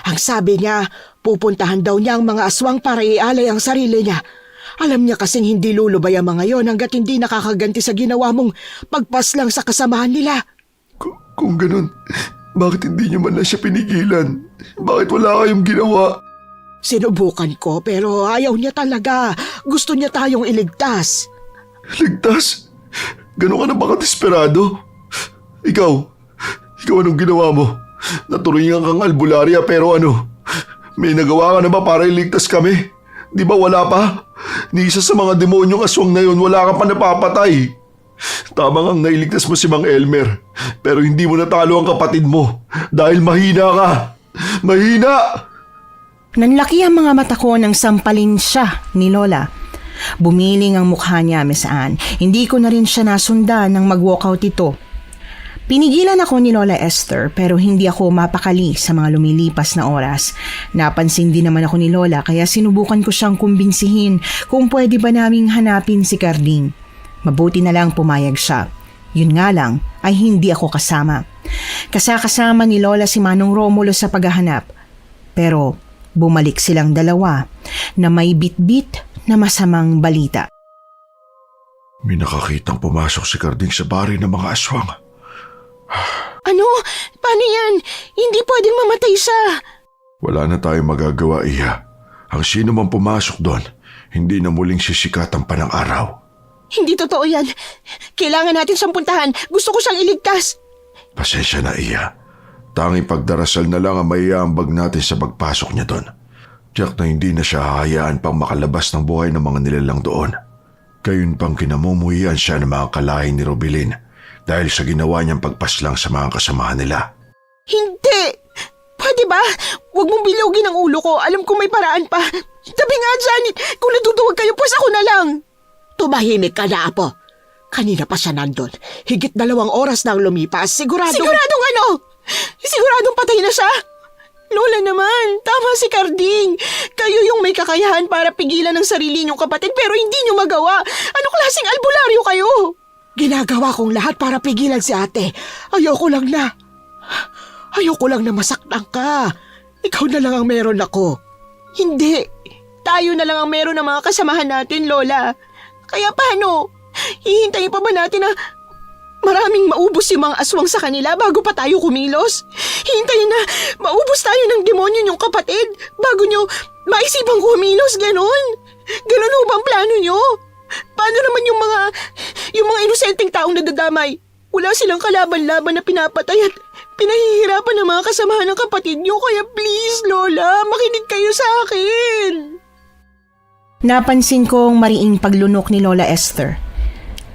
Ang sabi niya, pupuntahan daw niya ang mga aswang para ialay ang sarili niya. Alam niya kasing hindi lulubay ang mga yon hanggat hindi nakakaganti sa ginawa mong pagpaslang sa kasamahan nila. Kung ganun, bakit hindi niyo man na siya pinigilan? Bakit wala kayong ginawa? Sinubukan ko pero ayaw niya talaga. Gusto niya tayong iligtas. Ligtas? Ganon ka na ba kadesperado? Ikaw anong ginawa mo? Naturingan kang albularya pero ano? May nagawa ka na ba para iligtas kami? Di ba wala pa? Ni isa sa mga demonyong aswang na yun, wala ka pa napapatay. Tama ngang nailigtas mo si Mang Elmer, pero hindi mo natalo ang kapatid mo dahil mahina ka. Mahina! Nanlaki ang mga mata ko nang sampalin siya ni Lola. Bumiling ang mukha niya, Miss Anne. Hindi ko na rin siya nasundan nang mag-walkout ito. Pinigilan ako ni Lola Esther pero hindi ako mapakali sa mga lumilipas na oras. Napansin din naman ako ni Lola kaya sinubukan ko siyang kumbinsihin kung pwede ba naming hanapin si Carding. Mabuti na lang pumayag siya. Yun nga lang ay hindi ako kasama. Kasama ni Lola si Manong Romulo sa paghahanap. Pero bumalik silang dalawa na may bitbit na masamang balita. May nakakitang pumasok si Carding sa bari ng mga aswang. Ano? Paano yan? Hindi pwedeng mamatay siya. Wala na tayong magagawa, Iya. Ang sino man pumasok doon, hindi na muling sisikatan pa ng araw. Hindi totoo yan. Kailangan natin siyang puntahan. Gusto ko siyang iligtas. Pasensya na, Iya. Tanging pagdarasal na lang ang maiaambag natin sa pagpasok niya doon. Tiyak na hindi na siya hahayaan pang makalabas ng buhay ng mga nilalang doon. Gayun pang kinamumuhian siya ng mga kalahin ni Robilin dahil sa ginawa niyang pagpaslang sa mga kasamahan nila. Hindi! Pwede ba? Huwag mong bilogin ang ulo ko. Alam ko may paraan pa. Tabi nga, Janet. Kung natutuwag kayo, pues ako na lang. Tumahimik ka na, Apo. Kanina pa siya nandun. Higit 2 oras nang lumipas. Siguradong ano? Siguradong patay na siya? Lola naman, tama si Carding. Kayo yung may kakayahan para pigilan ang sarili niyong kapatid pero hindi niyo magawa. Ano klaseng albularyo kayo? Ginagawa kong lahat para pigilan si ate. Ayoko lang na masaktan ka. Ikaw na lang ang meron ako. Hindi. Tayo na lang ang meron ng mga kasamahan natin, Lola. Kaya paano? Hihintayin pa ba natin na maraming maubos yung mga aswang sa kanila bago pa tayo kumilos? Hintayin na maubos tayo ng demonyo niyong kapatid bago niyo maisipang kumilos, ganon? Ganon ho bang plano niyo? Paano naman yung mga inosenteng taong nadadamay? Wala silang kalaban-laban na pinapatay at pinahihirapan ng mga kasamahan ng kapatid niyo. Kaya please, Lola, makinig kayo sa akin. Napansin kong mariing paglunok ni Lola Esther.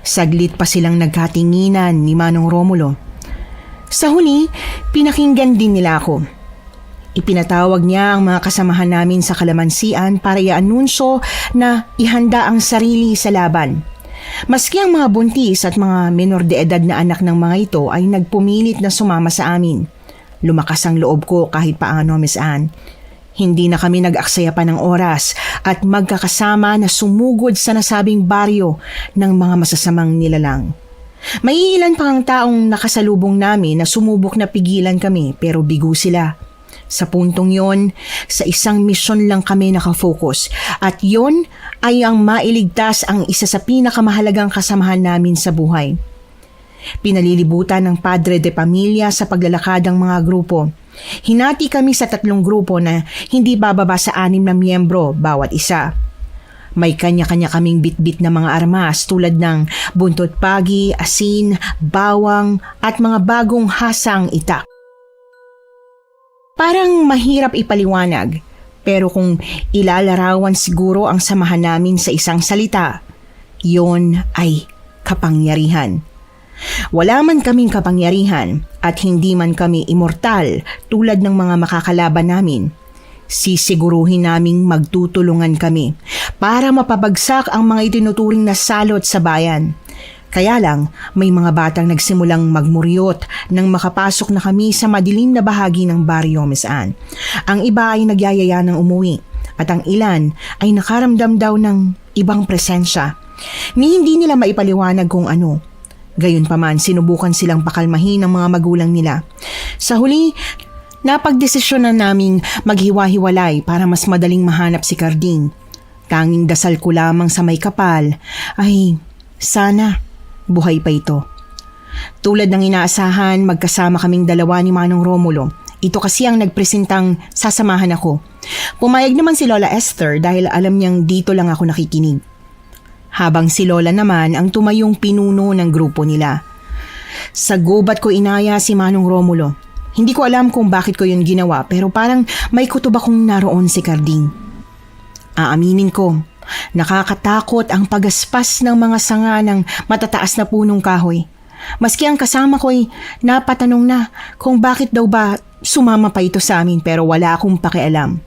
Saglit pa silang nagkatinginan ni Manong Romulo. Sa huli, pinakinggan din nila ako. Ipinatawag niya ang mga kasamahan namin sa kalamansian para i-anunsyo na ihanda ang sarili sa laban. Maski ang mga buntis at mga menor de edad na anak ng mga ito ay nagpumilit na sumama sa amin. Lumakas ang loob ko kahit paano, Miss Anne. Hindi na kami nag-aksaya pa ng oras at magkakasama na sumugod sa nasabing baryo ng mga masasamang nilalang. May ilan pang taong nakasalubong namin na sumubok na pigilan kami pero bigo sila. Sa puntong yon, sa isang misyon lang kami nakafocus at yon ay ang mailigtas ang isa sa pinakamahalagang kasamahan namin sa buhay. Pinalilibutan ng Padre de Pamilya sa paglalakad ng mga grupo. Hinati kami sa 3 grupo na hindi bababa sa 6 na miyembro bawat isa. May kanya-kanya kaming bitbit na mga armas tulad ng buntot pagi, asin, bawang at mga bagong hasang itak. Parang mahirap ipaliwanag, pero kung ilalarawan siguro ang samahan namin sa isang salita, yon ay kapangyarihan. Wala man kaming kapangyarihan at hindi man kami immortal tulad ng mga makakalaban namin, sisiguruhin naming magtutulungan kami para mapabagsak ang mga itinuturing na salot sa bayan. Kaya lang, may mga batang nagsimulang magmuryot nang makapasok na kami sa madilim na bahagi ng baryo, Miss Anne. Ang iba ay nagyayaya ng umuwi at ang ilan ay nakaramdam daw ng ibang presensya ni hindi nila maipaliwanag kung ano. Gayunpaman, sinubukan silang pakalmahin ng mga magulang nila. Sa huli, napagdesisyonan naming maghiwa-hiwalay para mas madaling mahanap si Carding. Tanging dasal ko lamang sa may kapal ay sana buhay pa ito. Tulad ng inaasahan, magkasama kaming dalawa ni Manong Romulo. Ito kasi ang nagpresentang sasamahan ako. Pumayag naman si Lola Esther dahil alam niyang dito lang ako nakikinig. Habang si Lola naman ang tumayong pinuno ng grupo nila. Sa gubat ko inaya si Manong Romulo. Hindi ko alam kung bakit ko yun ginawa pero parang may kutob akong naroon si Carding. Aaminin ko, nakakatakot ang pagaspas ng mga sanga ng matataas na punong kahoy. Maski ang kasama ko'y napatanong na kung bakit daw ba sumama pa ito sa amin pero wala akong pakialam.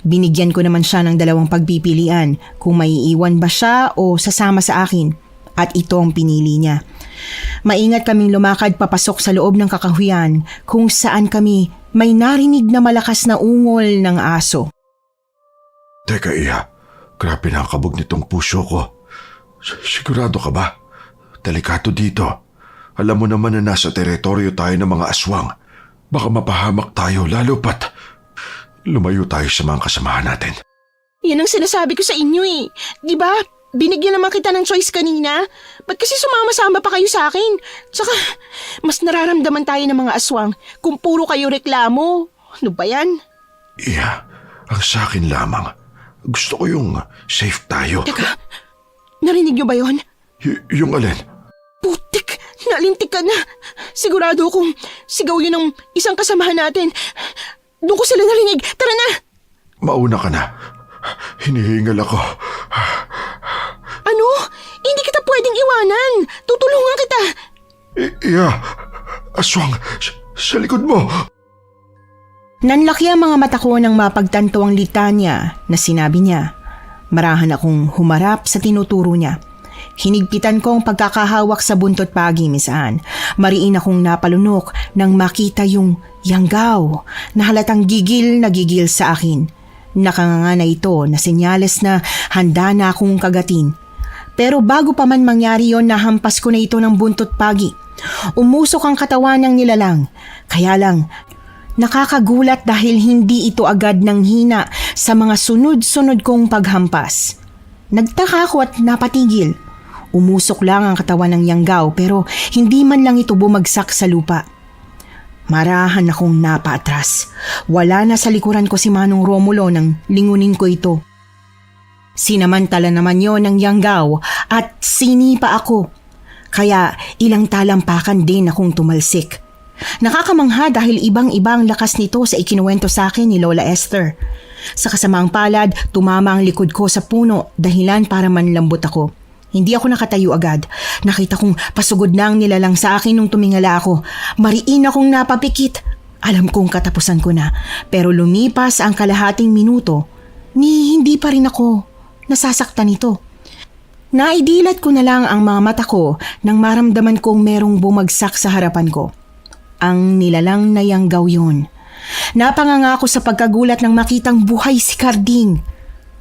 Binigyan ko naman siya ng dalawang pagpipilian kung maiiwan ba siya o sasama sa akin at ito ang pinili niya. Maingat kaming lumakad papasok sa loob ng kakahuyan kung saan kami may narinig na malakas na ungol ng aso. Teka, Iha. Grabe na ang kabog nitong puso ko. Sigurado ka ba? Delikado dito. Alam mo naman na nasa teritoryo tayo ng mga aswang. Baka mapahamak tayo lalo pat lumayo tayo sa mga kasamahan natin. Yan ang sinasabi ko sa inyo eh. Di ba? Binigyan naman kita ng choice kanina. Ba't kasi sumama-sama pa kayo sa akin? Tsaka, mas nararamdaman tayo ng mga aswang kung puro kayo reklamo. Ano ba yan? Iha, ang sa akin lamang. Gusto ko yung safe tayo. Teka, narinig niyo ba yon? Yung alin? Putik, nalintik ka na. Sigurado akong sigaw yun ng isang kasamahan natin. Doon ko sila narinig. Tara na! Mauna ka na. Hinihingal ako. Ano? Hindi kita pwedeng iwanan. Tutulungan kita. Iha, aswang, sa likod mo. Nanlaki ang mga mata ko nang mapagtanto ang litanya na sinabi niya. Marahan akong humarap sa tinuturo niya. Hinigpitan ko ang pagkakahawak sa buntot pagi, Miss Anne. Mariin akong napalunok nang makita yung yanggaw na halatang gigil na gigil sa akin. Nakanganga na ito na senyales na handa na akong kagatin. Pero bago pa man mangyari yon, nahampas ko na ito ng buntot pagi. Umusok ang katawan ng nilalang. Kaya lang, nakakagulat dahil hindi ito agad nang hina sa mga sunod-sunod kong paghampas. Nagtaka ako at napatigil. Umusok lang ang katawan ng yanggaw pero hindi man lang ito bumagsak sa lupa. Marahan akong napaatras. Wala na sa likuran ko si Manong Romulo nang lingunin ko ito. Sinamantala naman yon ng yanggaw at sinipa ako. Kaya ilang talampakan din akong tumalsik. Nakakamangha dahil ibang-ibang lakas nito sa ikinuwento sa akin ni Lola Esther. Sa kasamaang palad, tumama ang likod ko sa puno dahilan para manlambot ako. Hindi ako nakatayo agad. Nakita kong pasugod na ang nilalang sa akin nung tumingala ako. Mariin akong napapikit. Alam kong katapusan ko na. Pero lumipas ang kalahating minuto, ni hindi pa rin ako nasasaktan nito. Naidilat ko na lang ang mga mata ko nang maramdaman kong merong bumagsak sa harapan ko. Ang nilalang na yanggaw yun. Napanganga ako sa pagkagulat nang makitang buhay si Carding.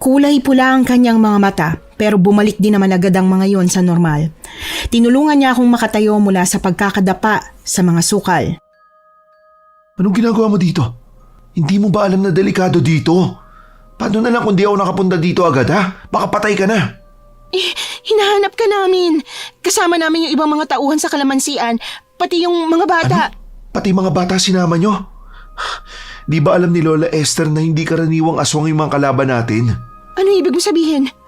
Kulay pula ang kanyang mga mata pero bumalik din naman agad ang mga yon sa normal. Tinulungan niya akong makatayo mula sa pagkakadapa sa mga sukal. Anong ginagawa mo dito? Hindi mo ba alam na delikado dito? Paano na lang kung di ako nakapunta dito agad ha? Baka patay ka na. Hinahanap ka namin. Kasama namin yung ibang mga tauhan sa kalamansian, pati yung mga bata. Ano? Pati mga bata sinama nyo? Di ba alam ni Lola Esther na hindi karaniwang aswang yung mga kalaban natin? Ano ibig mo sabihin?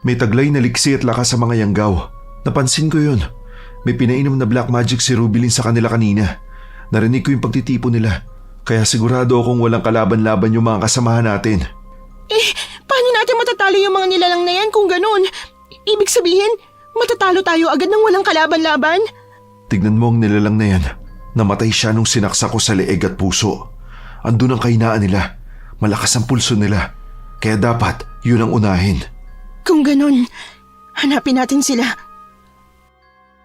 May taglay na liksi at lakas sa mga yanggaw. Napansin ko yun. May pinainom na black magic si Rubilin sa kanila kanina. Narinig ko yung pagtitipo nila. Kaya sigurado akong walang kalaban-laban yung mga kasamahan natin. Paano natin matatalo yung mga nilalang na yan kung ganun? Ibig sabihin, matatalo tayo agad ng walang kalaban-laban? Tignan mo ang nilalang na yan. Namatay siya nung sinaksak ko sa leeg at puso. Andun ang kahinaan nila. Malakas ang pulso nila. Kaya dapat yun ang unahin. Kung ganun, hanapin natin sila.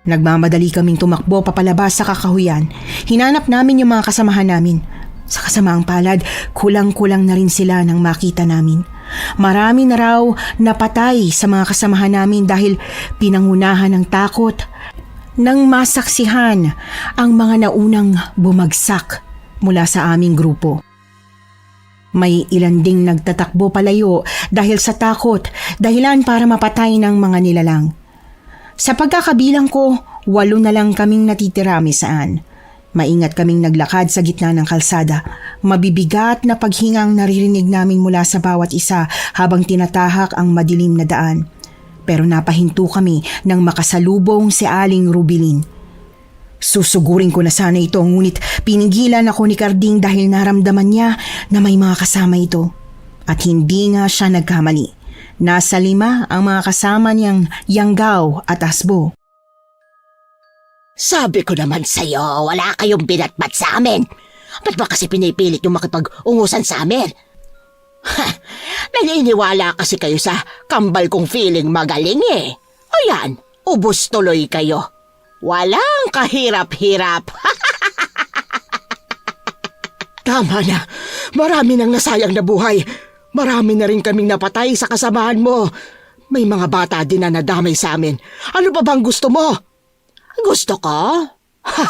Nagmamadali kaming tumakbo papalabas sa kakahuyan. Hinanap namin yung mga kasamahan namin. Sa kasamaang palad, kulang-kulang na rin sila nang makita namin. Marami na raw napatay sa mga kasamahan namin dahil pinangunahan ng takot nang masaksihan ang mga naunang bumagsak mula sa aming grupo. May ilan ding nagtatakbo palayo dahil sa takot, dahilan para mapatay ng mga nilalang. Sa pagkakabilang ko, 8 na lang kaming natitira misaan. Maingat kaming naglakad sa gitna ng kalsada. Mabibigat na paghingang naririnig namin mula sa bawat isa habang tinatahak ang madilim na daan. Pero napahinto kami nang makasalubong si Aling Rubilin. Susugurin ko na sana ito, ngunit pinigilan ako ni Carding dahil naramdaman niya na may mga kasama ito. At hindi nga siya nagkamali. Nasa 5 ang mga kasama niyang yanggaw at asbo. Sabi ko naman sa'yo, wala kayong binatbat sa amin. Ba't ba kasi pinipilit yung makipag-ungusan sa amin? Ha, naniniwala kasi kayo sa kambal kong feeling magaling eh. Ayan, ubos tuloy kayo. Walang kahirap-hirap. Tama na. Marami nang nasayang na buhay. Marami na rin kaming napatay sa kasamahan mo. May mga bata din na nadamay sa amin. Ano pa bang gusto mo? Gusto ko? Ha,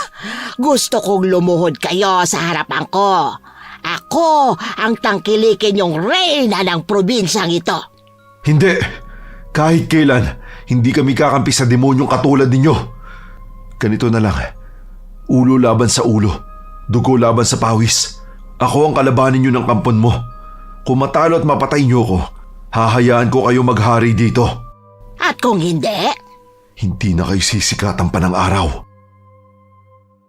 gusto kong lumuhod kayo sa harapan ko. Ako ang tangkilikin yung reyna ng probinsyang ito. Hindi! Kahit kailan, hindi kami kakampi sa demonyong katulad ninyo. Ganito na lang. Ulo laban sa ulo. Dugo laban sa pawis. Ako ang kalabanin nyo ng kampon mo. Kung matalo at mapatay nyo ko, hahayaan ko kayo maghari dito. At kung hindi? Hindi na kayo sisikatan pa ng araw.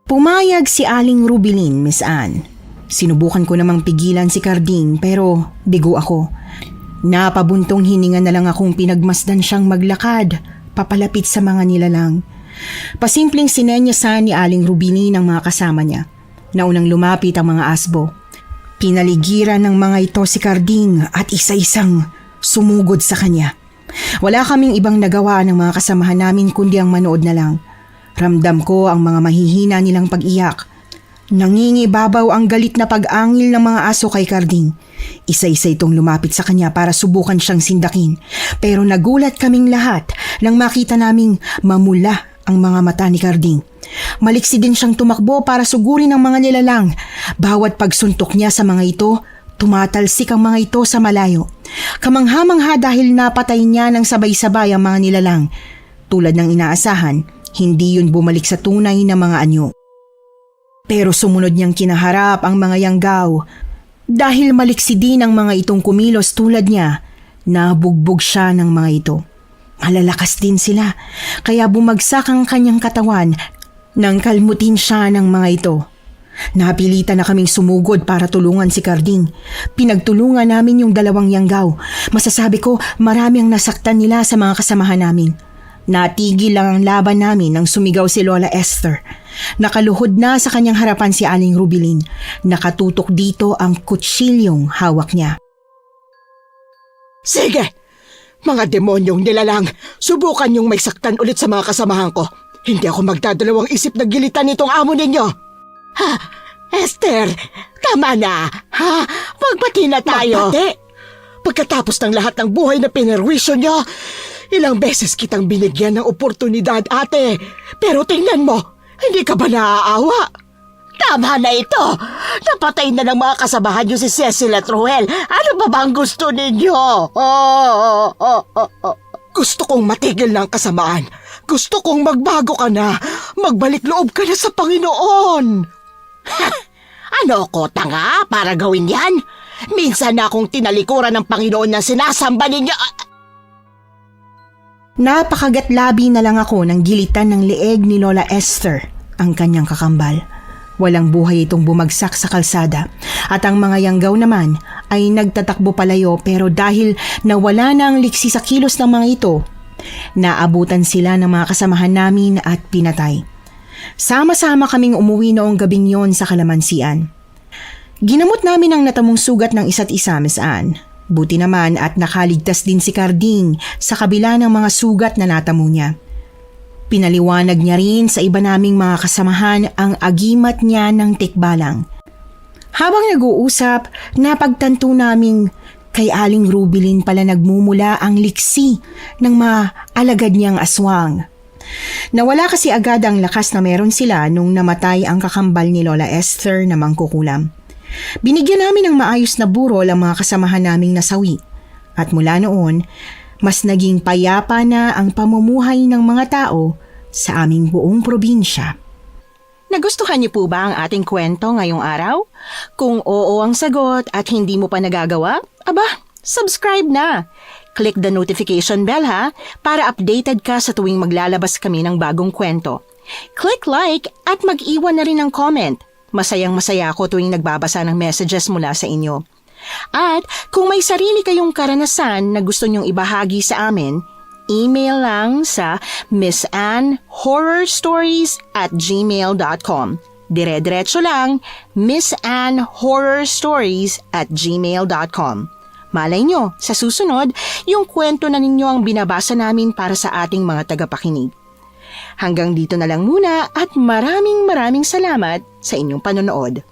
Pumayag si Aling Rubilin, Miss Anne. Sinubukan ko namang pigilan si Carding pero bigo ako. Napabuntong hininga na lang akong pinagmasdan siyang maglakad papalapit sa mga nilalang. Pasimpleng sinenyasan ni Aling Rubilin ang mga kasama niya. Naunang lumapit ang mga asbo. Pinaligiran ng mga ito si Carding at isa-isang sumugod sa kanya. Wala kaming ibang nagawa ng mga kasamahan namin kundi ang manood na lang. Ramdam ko ang mga mahihina nilang pag-iyak. Nangingibabaw ang galit na pag-angil ng mga aso kay Carding. Isa-isa itong lumapit sa kanya para subukan siyang sindakin. Pero nagulat kaming lahat nang makita naming mamula ang mga mata ni Carding. Maliksi din siyang tumakbo para sugurin ang mga nilalang. Bawat pagsuntok niya sa mga ito, tumatalsik ang mga ito sa malayo. Kamangha-mangha dahil napatay niya ng sabay-sabay ang mga nilalang. Tulad ng inaasahan, hindi yun bumalik sa tunay na mga anyo. Pero sumunod niyang kinaharap ang mga yanggaw. Dahil maliksi din ang mga itong kumilos tulad niya, nabugbog siya ng mga ito. Malalakas din sila, kaya bumagsak ang kanyang katawan nang kalmutin siya ng mga ito. Napilitan na kaming sumugod para tulungan si Carding. Pinagtulungan namin yung 2 yanggaw. Masasabi ko marami ang nasaktan nila sa mga kasamahan namin. Natigil lang ang laban namin nang sumigaw si Lola Esther. Nakaluhod na sa kanyang harapan si Aling Rubilin. Nakatutok dito ang kutsilyong hawak niya. Sige! Mga demonyong nilalang, subukan yung may saktan ulit sa mga kasamahan ko. Hindi ako magdadalawang isip na gilitan nitong amo ninyo. Ha, Esther, tama na. Ha, magbati na tayo. Magbati? Pagkatapos ng lahat ng buhay na pinerwisyo niyo, ilang beses kitang binigyan ng oportunidad, ate. Pero tingnan mo, hindi ka ba naaawa? Tama na ito. Napatay na ng mga kasamahan niyo si Cecil at Ruel. Ano ba bang gusto ninyo? Gusto kong matigil ng kasamaan. Gusto kong magbago ka na. Magbalik loob ka na sa Panginoon. Ano ko, tanga, para gawin yan? Minsan na akong tinalikuran ng Panginoon na sinasamba ninyo. Napakagatlabi na lang ako ng gilitan ng leeg ni Lola Esther, ang kanyang kakambal. Walang buhay itong bumagsak sa kalsada at ang mga yanggaw naman ay nagtatakbo palayo, pero dahil nawala na ang liksi sa kilos ng mga ito, naabutan sila ng mga kasamahan namin at pinatay. Sama-sama kaming umuwi noong gabing yon sa kalamansian. Ginamot namin ang natamong sugat ng isa't isa, Miss Anne. Buti naman at nakaligtas din si Carding sa kabila ng mga sugat na natamo niya. Pinaliwanag niya rin sa iba naming mga kasamahan ang agimat niya ng tikbalang. Habang nag-uusap, napagtanto naming kay Aling Rubilin pala nagmumula ang liksi ng mga alagad niyang aswang. Nawala kasi agad ang lakas na meron sila nung namatay ang kakambal ni Lola Esther na mangkukulam. Binigyan namin ng maayos na burol ang mga kasamahan naming nasawi. At mula noon, mas naging payapa na ang pamumuhay ng mga tao sa aming buong probinsya. Nagustuhan niyo po ba ang ating kwento ngayong araw? Kung oo ang sagot at hindi mo pa nagagawa, aba, subscribe na! Click the notification bell ha, para updated ka sa tuwing maglalabas kami ng bagong kwento. Click like at mag-iwan na rin ng comment. Masayang-masaya ako tuwing nagbabasa ng messages mula sa inyo. At kung may sarili kayong karanasan na gusto nyong ibahagi sa amin, email lang sa missanhorrorstories@gmail.com. Dire-diretso lang, missanhorrorstories@gmail.com. Malay nyo, sa susunod, yung kwento na ninyo ang binabasa namin para sa ating mga tagapakinig. Hanggang dito na lang muna at maraming salamat sa inyong panonood.